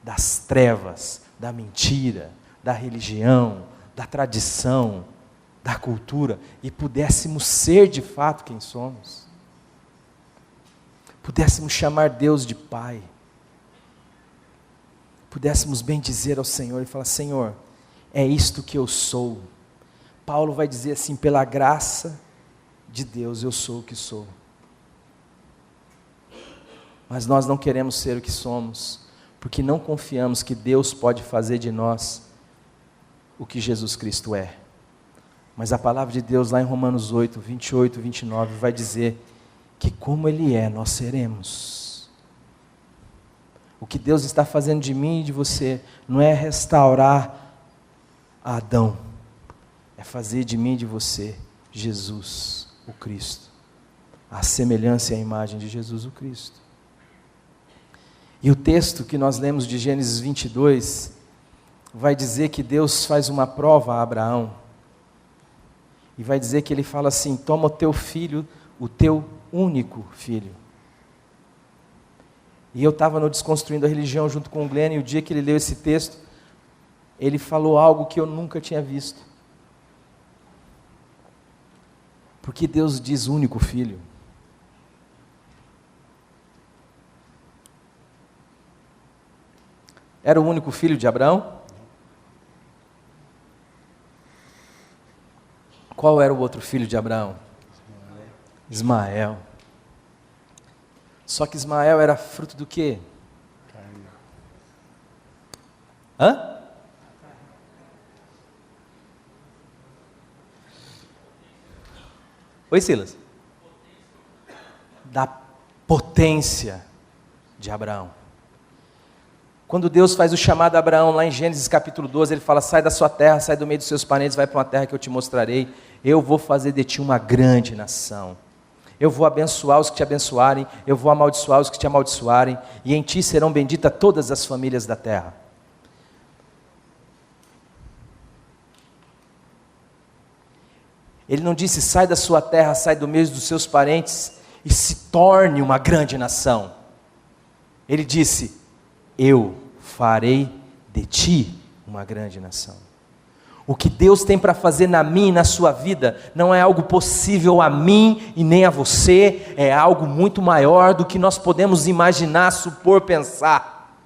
das trevas, da mentira, da religião, da tradição, da cultura, e pudéssemos ser de fato quem somos. Pudéssemos chamar Deus de Pai. Pudéssemos bem dizer ao Senhor e falar: Senhor, é isto que eu sou. Paulo vai dizer assim: pela graça de Deus eu sou o que sou. Mas nós não queremos ser o que somos, porque não confiamos que Deus pode fazer de nós o que Jesus Cristo é. Mas a palavra de Deus lá em Romanos 8, 28, 29 vai dizer que como Ele é, nós seremos. O que Deus está fazendo de mim e de você não é restaurar Adão, é fazer de mim e de você Jesus, o Cristo, a semelhança e a imagem de Jesus, o Cristo. E o texto que nós lemos de Gênesis 22 vai dizer que Deus faz uma prova a Abraão, e vai dizer que Ele fala assim: toma o teu filho, o teu único filho. E eu estava no Desconstruindo a Religião junto com o Glenn, e o dia que ele leu esse texto, ele falou algo que eu nunca tinha visto. Porque Deus diz único filho. Era o único filho de Abraão? Qual era o outro filho de Abraão? Ismael. Só que Ismael era fruto do quê? Hã? Oi, Silas. Da potência de Abraão. Quando Deus faz o chamado a Abraão, lá em Gênesis capítulo 12, ele fala: sai da sua terra, sai do meio dos seus parentes, vai para uma terra que eu te mostrarei. Eu vou fazer de ti uma grande nação. Eu vou abençoar os que te abençoarem, eu vou amaldiçoar os que te amaldiçoarem, e em ti serão benditas todas as famílias da terra. Ele não disse: sai da sua terra, sai do meio dos seus parentes e se torne uma grande nação. Ele disse: eu farei de ti uma grande nação. O que Deus tem para fazer na minha e na sua vida não é algo possível a mim e nem a você, é algo muito maior do que nós podemos imaginar, supor, pensar.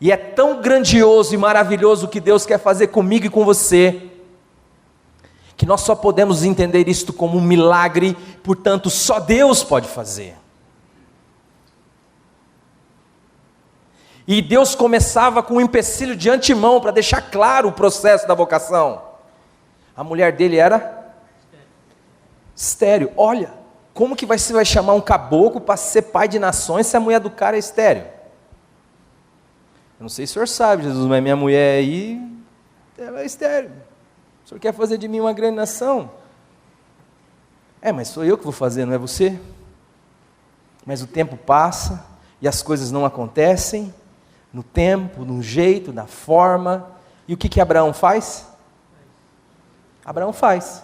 E é tão grandioso e maravilhoso o que Deus quer fazer comigo e com você, que nós só podemos entender isto como um milagre, portanto só Deus pode fazer. E Deus começava com um empecilho de antemão, para deixar claro o processo da vocação. A mulher dele era estéril. Olha, como que você vai chamar um caboclo para ser pai de nações, se a mulher do cara é estéril? Eu não sei se o senhor sabe, Jesus, mas minha mulher aí, ela é estéril. O senhor quer fazer de mim uma grande nação? Mas sou eu que vou fazer, não é você? Mas o tempo passa, e as coisas não acontecem, no tempo, no jeito, na forma. E o que Abraão faz? Abraão faz.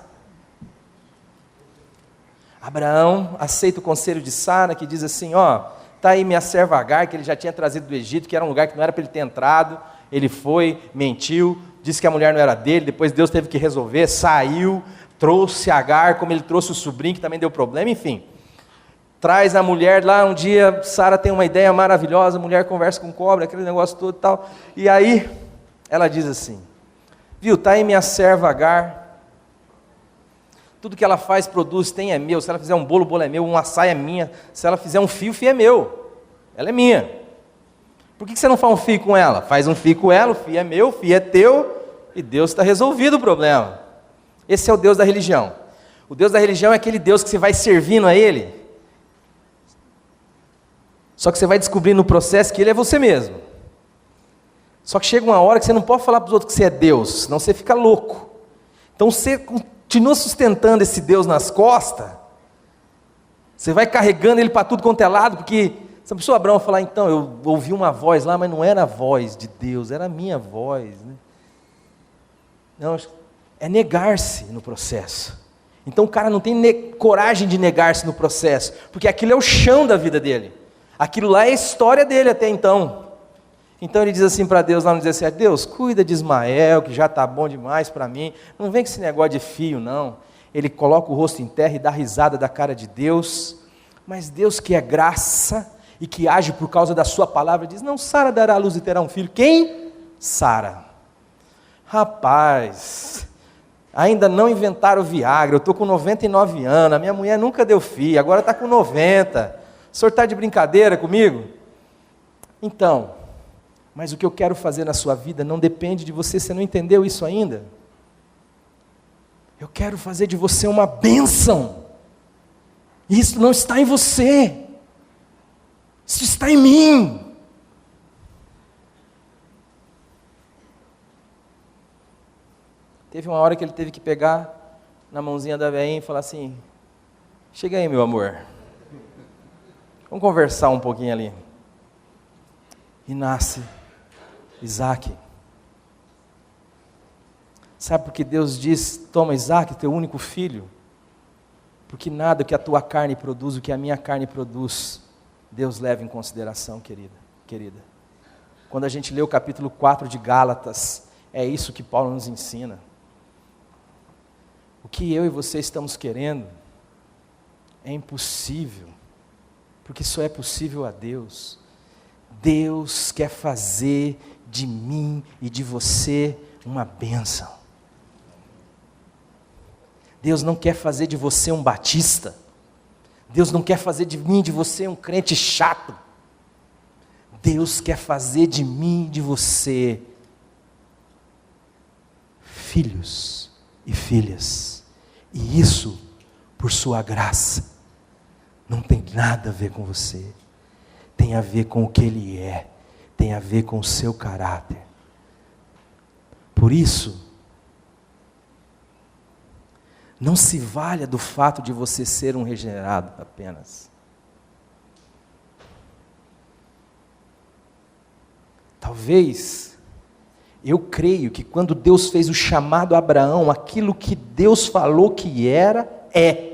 Abraão aceita o conselho de Sara, que diz assim: está aí minha serva Agar, que ele já tinha trazido do Egito, que era um lugar que não era para ele ter entrado. Ele foi, mentiu, disse que a mulher não era dele, depois Deus teve que resolver, saiu, trouxe Agar, como ele trouxe o sobrinho, que também deu problema, enfim. Traz a mulher lá, um dia Sara tem uma ideia maravilhosa, a mulher conversa com cobra, aquele negócio todo e tal, e aí ela diz assim: viu, está aí minha serva Agar, tudo que ela faz, produz, tem, é meu. Se ela fizer um bolo, o bolo é meu, uma saia é minha, se ela fizer um fio, o fio é meu, ela é minha. Por que você não faz um fio com ela? Faz um fio com ela, o fio é meu, o fio é teu, e Deus está resolvido o problema. Esse é o Deus da religião. O Deus da religião é aquele Deus que você vai servindo a Ele, só que você vai descobrir no processo que Ele é você mesmo. Só que chega uma hora que você não pode falar para os outros que você é Deus, senão você fica louco. Então você continua sustentando esse Deus nas costas, você vai carregando Ele para tudo quanto é lado, porque se a pessoa Abraão falar: então, eu ouvi uma voz lá, mas não era a voz de Deus, era a minha voz, né? Não, é negar-se no processo. Então o cara não tem coragem de negar-se no processo, porque aquilo é o chão da vida dele. Aquilo lá é a história dele até então. Então ele diz assim para Deus lá no 17: Deus, cuida de Ismael, que já está bom demais para mim, não vem com esse negócio de filho não. Ele coloca o rosto em terra e dá risada da cara de Deus, mas Deus, que é graça e que age por causa da sua palavra, diz: não, Sara dará à luz e terá um filho. Quem? Sara. Rapaz, ainda não inventaram o Viagra, eu estou com 99 anos, a minha mulher nunca deu filho, agora está com 90. O senhor está de brincadeira comigo? Então, mas o que eu quero fazer na sua vida não depende de você, você não entendeu isso ainda? Eu quero fazer de você uma bênção. Isso não está em você, isso está em mim. Teve uma hora que ele teve que pegar na mãozinha da velhinha e falar assim: chega aí, meu amor, vamos conversar um pouquinho ali. E nasce Isaac. Sabe por que Deus diz: toma Isaac, teu único filho? Porque nada que a tua carne produz, o que a minha carne produz, Deus leva em consideração, querida. Quando a gente lê o capítulo 4 de Gálatas, é isso que Paulo nos ensina. O que eu e você estamos querendo é impossível, porque só é possível a Deus. Deus quer fazer de mim e de você uma bênção. Deus não quer fazer de você um batista. Deus não quer fazer de mim e de você um crente chato. Deus quer fazer de mim e de você filhos e filhas. E isso por sua graça. não tem nada a ver com você. Tem a ver com o que Ele é. Tem a ver com o seu caráter. Por isso, não se valha do fato de você ser um regenerado apenas. Talvez, eu creio que quando Deus fez o chamado a Abraão, aquilo que Deus falou que era, é.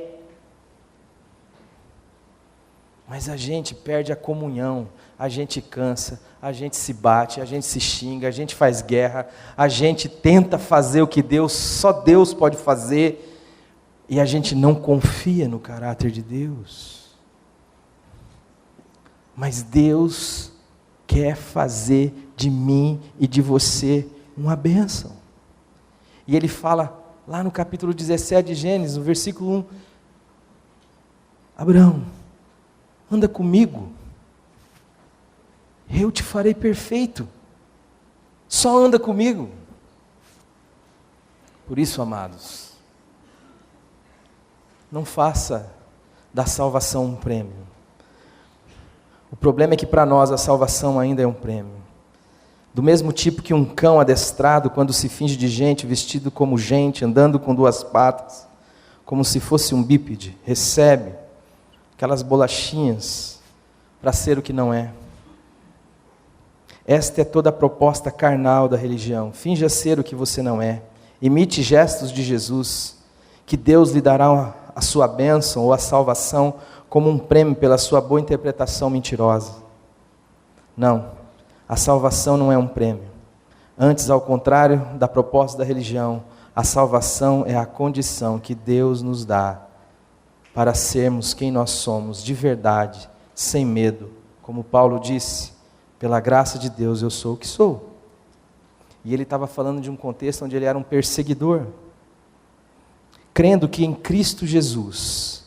Mas a gente perde a comunhão, a gente cansa, a gente se bate, a gente se xinga, a gente faz guerra, a gente tenta fazer o que só Deus pode fazer, e a gente não confia no caráter de Deus. Mas Deus quer fazer de mim e de você uma bênção. E Ele fala lá no capítulo 17 de Gênesis, no versículo 1, Abraão, anda comigo, eu te farei perfeito, só anda comigo. Por isso, amados, não faça da salvação um prêmio. O problema é que para nós a salvação ainda é um prêmio. Do mesmo tipo que um cão adestrado, quando se finge de gente, vestido como gente, andando com duas patas, como se fosse um bípede, recebe aquelas bolachinhas para ser o que não é. Esta é toda a proposta carnal da religião. Finja ser o que você não é. Imite gestos de Jesus, que Deus lhe dará a sua bênção ou a salvação como um prêmio pela sua boa interpretação mentirosa. Não, a salvação não é um prêmio. Antes, ao contrário da proposta da religião, a salvação é a condição que Deus nos dá para sermos quem nós somos, de verdade, sem medo. Como Paulo disse, pela graça de Deus eu sou o que sou. E ele estava falando de um contexto onde ele era um perseguidor. Crendo que em Cristo Jesus,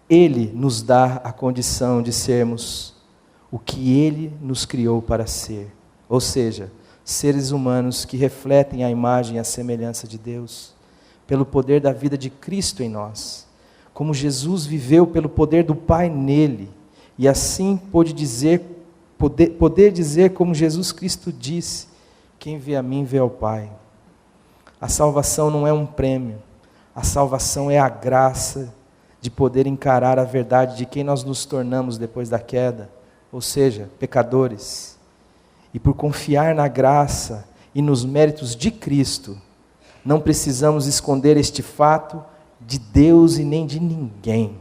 Ele nos dá a condição de sermos o que Ele nos criou para ser. Ou seja, seres humanos que refletem a imagem e a semelhança de Deus, pelo poder da vida de Cristo em nós. Como Jesus viveu pelo poder do Pai nele, e assim poder dizer como Jesus Cristo disse, quem vê a mim vê ao Pai. A salvação não é um prêmio, a salvação é a graça de poder encarar a verdade de quem nós nos tornamos depois da queda, ou seja, pecadores. E por confiar na graça e nos méritos de Cristo, não precisamos esconder este fato de Deus e nem de ninguém,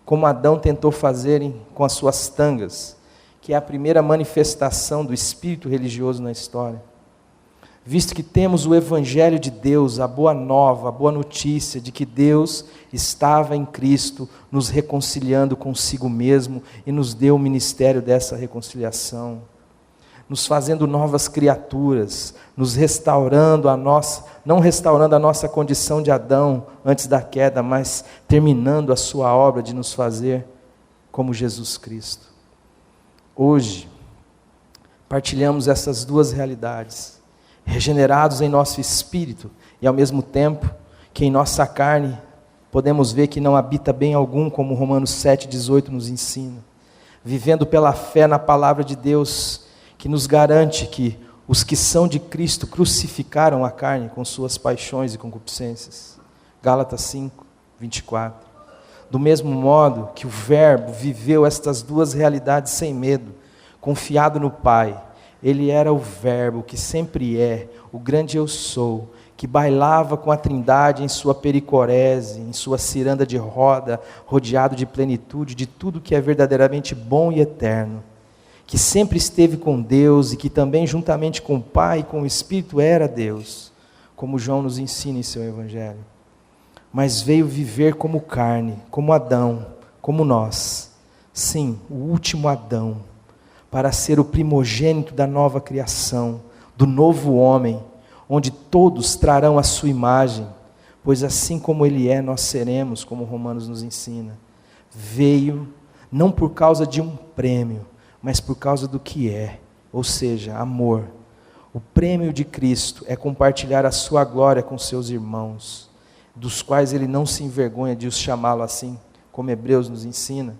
como Adão tentou fazer com as suas tangas, que é a primeira manifestação do espírito religioso na história. Visto que temos o Evangelho de Deus, a boa nova, a boa notícia de que Deus estava em Cristo, nos reconciliando consigo mesmo e nos deu o ministério dessa reconciliação, nos fazendo novas criaturas, nos restaurando não restaurando a nossa condição de Adão antes da queda, mas terminando a sua obra de nos fazer como Jesus Cristo. Hoje, partilhamos essas duas realidades, regenerados em nosso espírito, e ao mesmo tempo, que em nossa carne, podemos ver que não habita bem algum, como Romanos 7,18 nos ensina, vivendo pela fé na palavra de Deus, que nos garante que os que são de Cristo crucificaram a carne com suas paixões e concupiscências. Gálatas 5:24. Do mesmo modo que o Verbo viveu estas duas realidades sem medo, confiado no Pai, Ele era o Verbo que sempre é, o grande eu sou, que bailava com a Trindade em sua pericorese, em sua ciranda de roda, rodeado de plenitude, de tudo que é verdadeiramente bom e eterno, que sempre esteve com Deus e que também juntamente com o Pai e com o Espírito era Deus, como João nos ensina em seu Evangelho. Mas veio viver como carne, como Adão, como nós, sim, o último Adão, para ser o primogênito da nova criação, do novo homem, onde todos trarão a sua imagem, pois assim como Ele é, nós seremos, como Romanos nos ensina. Veio não por causa de um prêmio, mas por causa do que é, ou seja, amor. O prêmio de Cristo é compartilhar a sua glória com seus irmãos, dos quais Ele não se envergonha de os chamá-lo assim, como Hebreus nos ensina,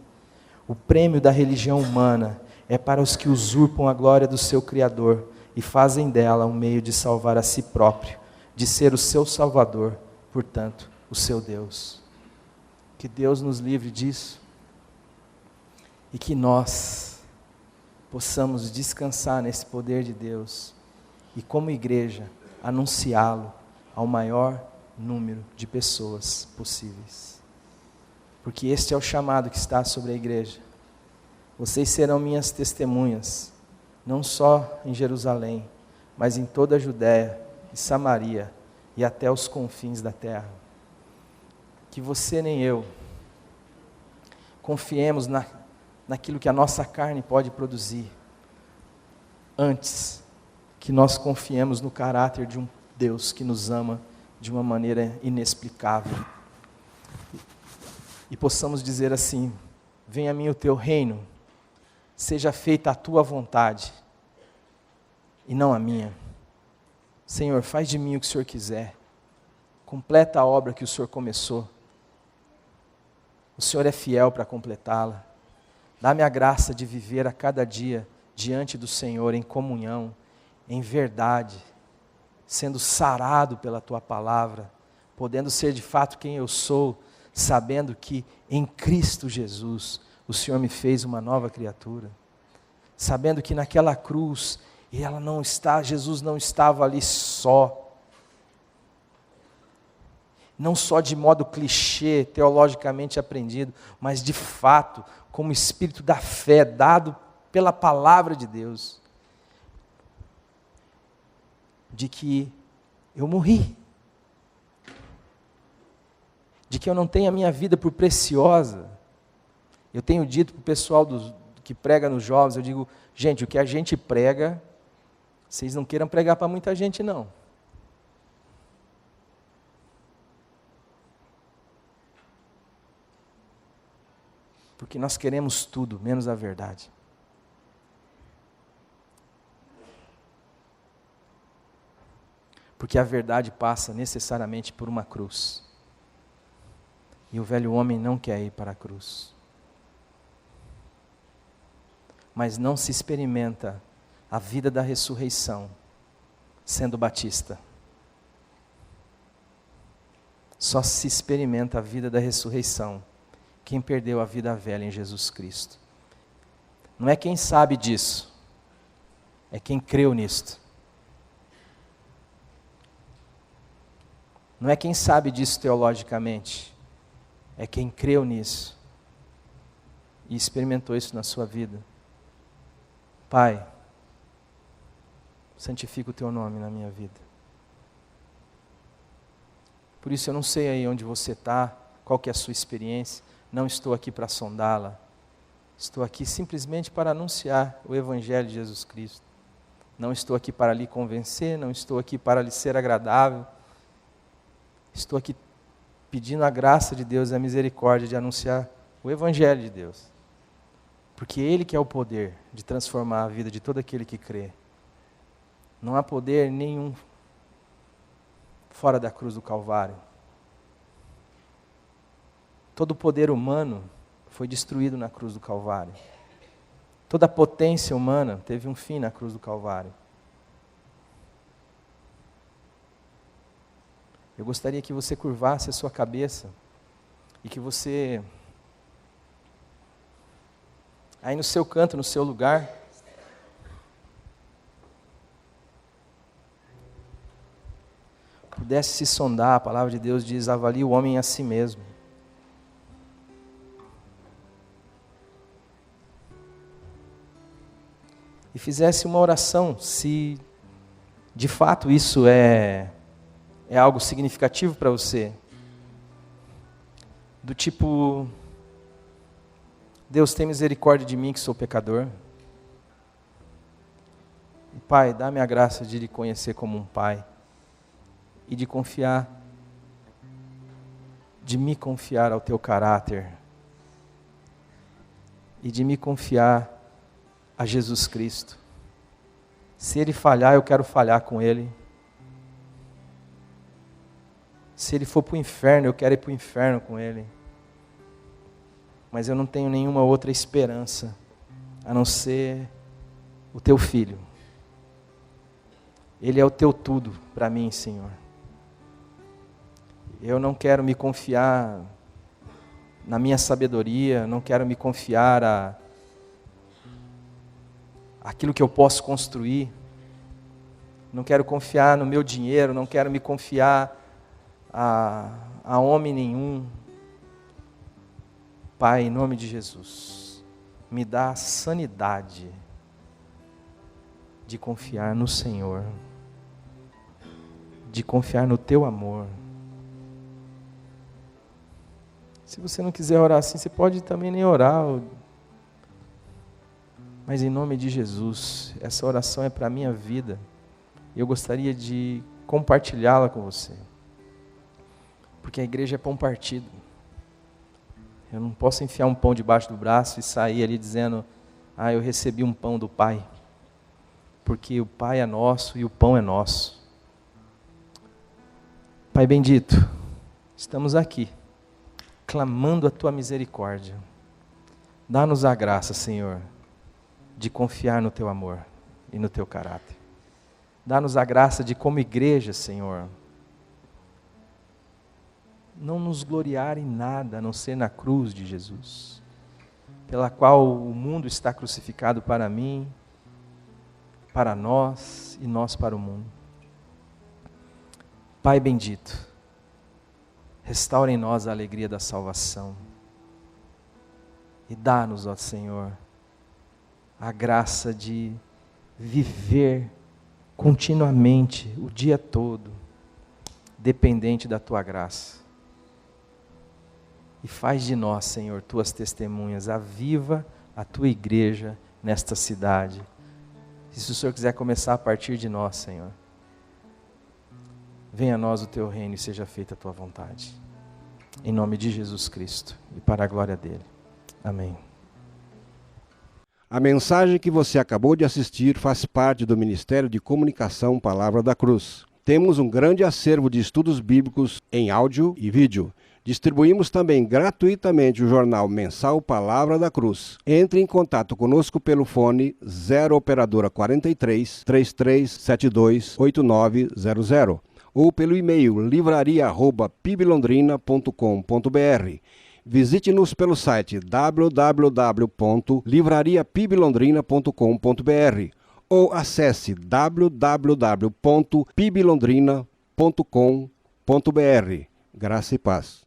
O prêmio da religião humana é para os que usurpam a glória do seu Criador e fazem dela um meio de salvar a si próprio, de ser o seu Salvador, portanto, o seu Deus. Que Deus nos livre disso e que nós possamos descansar nesse poder de Deus e, como igreja, anunciá-lo ao maior número de pessoas possíveis. Porque este é o chamado que está sobre a igreja. Vocês serão minhas testemunhas, não só em Jerusalém, mas em toda a Judéia e Samaria e até os confins da terra. Que você nem eu confiemos naquilo que a nossa carne pode produzir, antes que nós confiemos no caráter de um Deus que nos ama de uma maneira inexplicável. E possamos dizer assim: venha a mim o teu reino, seja feita a tua vontade, e não a minha. Senhor, faz de mim o que o Senhor quiser, completa a obra que o Senhor começou. O Senhor é fiel para completá-la. Dá-me a graça de viver a cada dia diante do Senhor em comunhão, em verdade, sendo sarado pela tua palavra, podendo ser de fato quem eu sou, sabendo que em Cristo Jesus o Senhor me fez uma nova criatura, sabendo que naquela cruz Jesus não estava ali só, não só de modo clichê, teologicamente aprendido, mas de fato, como espírito da fé, dado pela palavra de Deus, de que eu morri, de que eu não tenho a minha vida por preciosa. Eu tenho dito para o pessoal que prega nos jovens, eu digo, gente, o que a gente prega, vocês não queiram pregar para muita gente não. Porque nós queremos tudo, menos a verdade. Porque a verdade passa necessariamente por uma cruz. E o velho homem não quer ir para a cruz. Mas não se experimenta a vida da ressurreição sendo batista. Só se experimenta a vida da ressurreição quem perdeu a vida velha em Jesus Cristo. Não é quem sabe disso, é quem creu nisto. Não é quem sabe disso teologicamente, é quem creu nisso e experimentou isso na sua vida. Pai, santifica o teu nome na minha vida. Por isso eu não sei aí onde você está, qual que é a sua experiência, não estou aqui para sondá-la, estou aqui simplesmente para anunciar o Evangelho de Jesus Cristo. Não estou aqui para lhe convencer, não estou aqui para lhe ser agradável, estou aqui pedindo a graça de Deus e a misericórdia de anunciar o Evangelho de Deus. Porque Ele que é o poder de transformar a vida de todo aquele que crê. Não há poder nenhum fora da cruz do Calvário. Todo o poder humano foi destruído na cruz do Calvário. Toda a potência humana teve um fim na cruz do Calvário. Eu gostaria que você curvasse a sua cabeça e que você, aí no seu canto, no seu lugar, pudesse se sondar. A palavra de Deus diz: avalie o homem a si mesmo. E fizesse uma oração, se de fato isso é algo significativo para você. Do tipo: Deus, tem misericórdia de mim que sou pecador. E, Pai, dá-me a graça de lhe conhecer como um pai. E de confiar, de me confiar ao teu caráter. E de me confiar a Jesus Cristo. Se Ele falhar, eu quero falhar com Ele. Se Ele for para o inferno, eu quero ir para o inferno com Ele. mas eu não tenho nenhuma outra esperança a não ser o teu filho. Ele é o teu tudo para mim, Senhor. Eu não quero me confiar na minha sabedoria, não quero me confiar aquilo que eu posso construir, não quero confiar no meu dinheiro, não quero me confiar a homem nenhum. Pai, em nome de Jesus, me dá a sanidade de confiar no Senhor, de confiar no teu amor. Se você não quiser orar assim, você pode também nem orar. Mas em nome de Jesus, essa oração é para a minha vida. E eu gostaria de compartilhá-la com você. Porque a igreja é pão partido. Eu não posso enfiar um pão debaixo do braço e sair ali dizendo: eu recebi um pão do Pai. Porque o Pai é nosso e o pão é nosso. Pai bendito, estamos aqui, clamando a Tua misericórdia. Dá-nos a graça, Senhor, de confiar no Teu amor e no Teu caráter. Dá-nos a graça de, como igreja, Senhor, não nos gloriar em nada, a não ser na cruz de Jesus, pela qual o mundo está crucificado para mim, para nós e nós para o mundo. Pai bendito, restaura em nós a alegria da salvação e dá-nos, ó Senhor, a graça de viver continuamente, o dia todo, dependente da Tua graça. E faz de nós, Senhor, Tuas testemunhas, aviva a Tua igreja nesta cidade. E se o Senhor quiser começar a partir de nós, Senhor, venha a nós o Teu reino e seja feita a Tua vontade. Em nome de Jesus Cristo e para a glória dEle. Amém. A mensagem que você acabou de assistir faz parte do Ministério de Comunicação Palavra da Cruz. Temos um grande acervo de estudos bíblicos em áudio e vídeo. Distribuímos também gratuitamente o jornal mensal Palavra da Cruz. Entre em contato conosco pelo fone 0 operadora 43 3372 8900 ou pelo e-mail livraria@piblondrina.com.br. Visite-nos pelo site www.livrariapiblondrina.com.br ou acesse www.piblondrina.com.br. Graça e paz.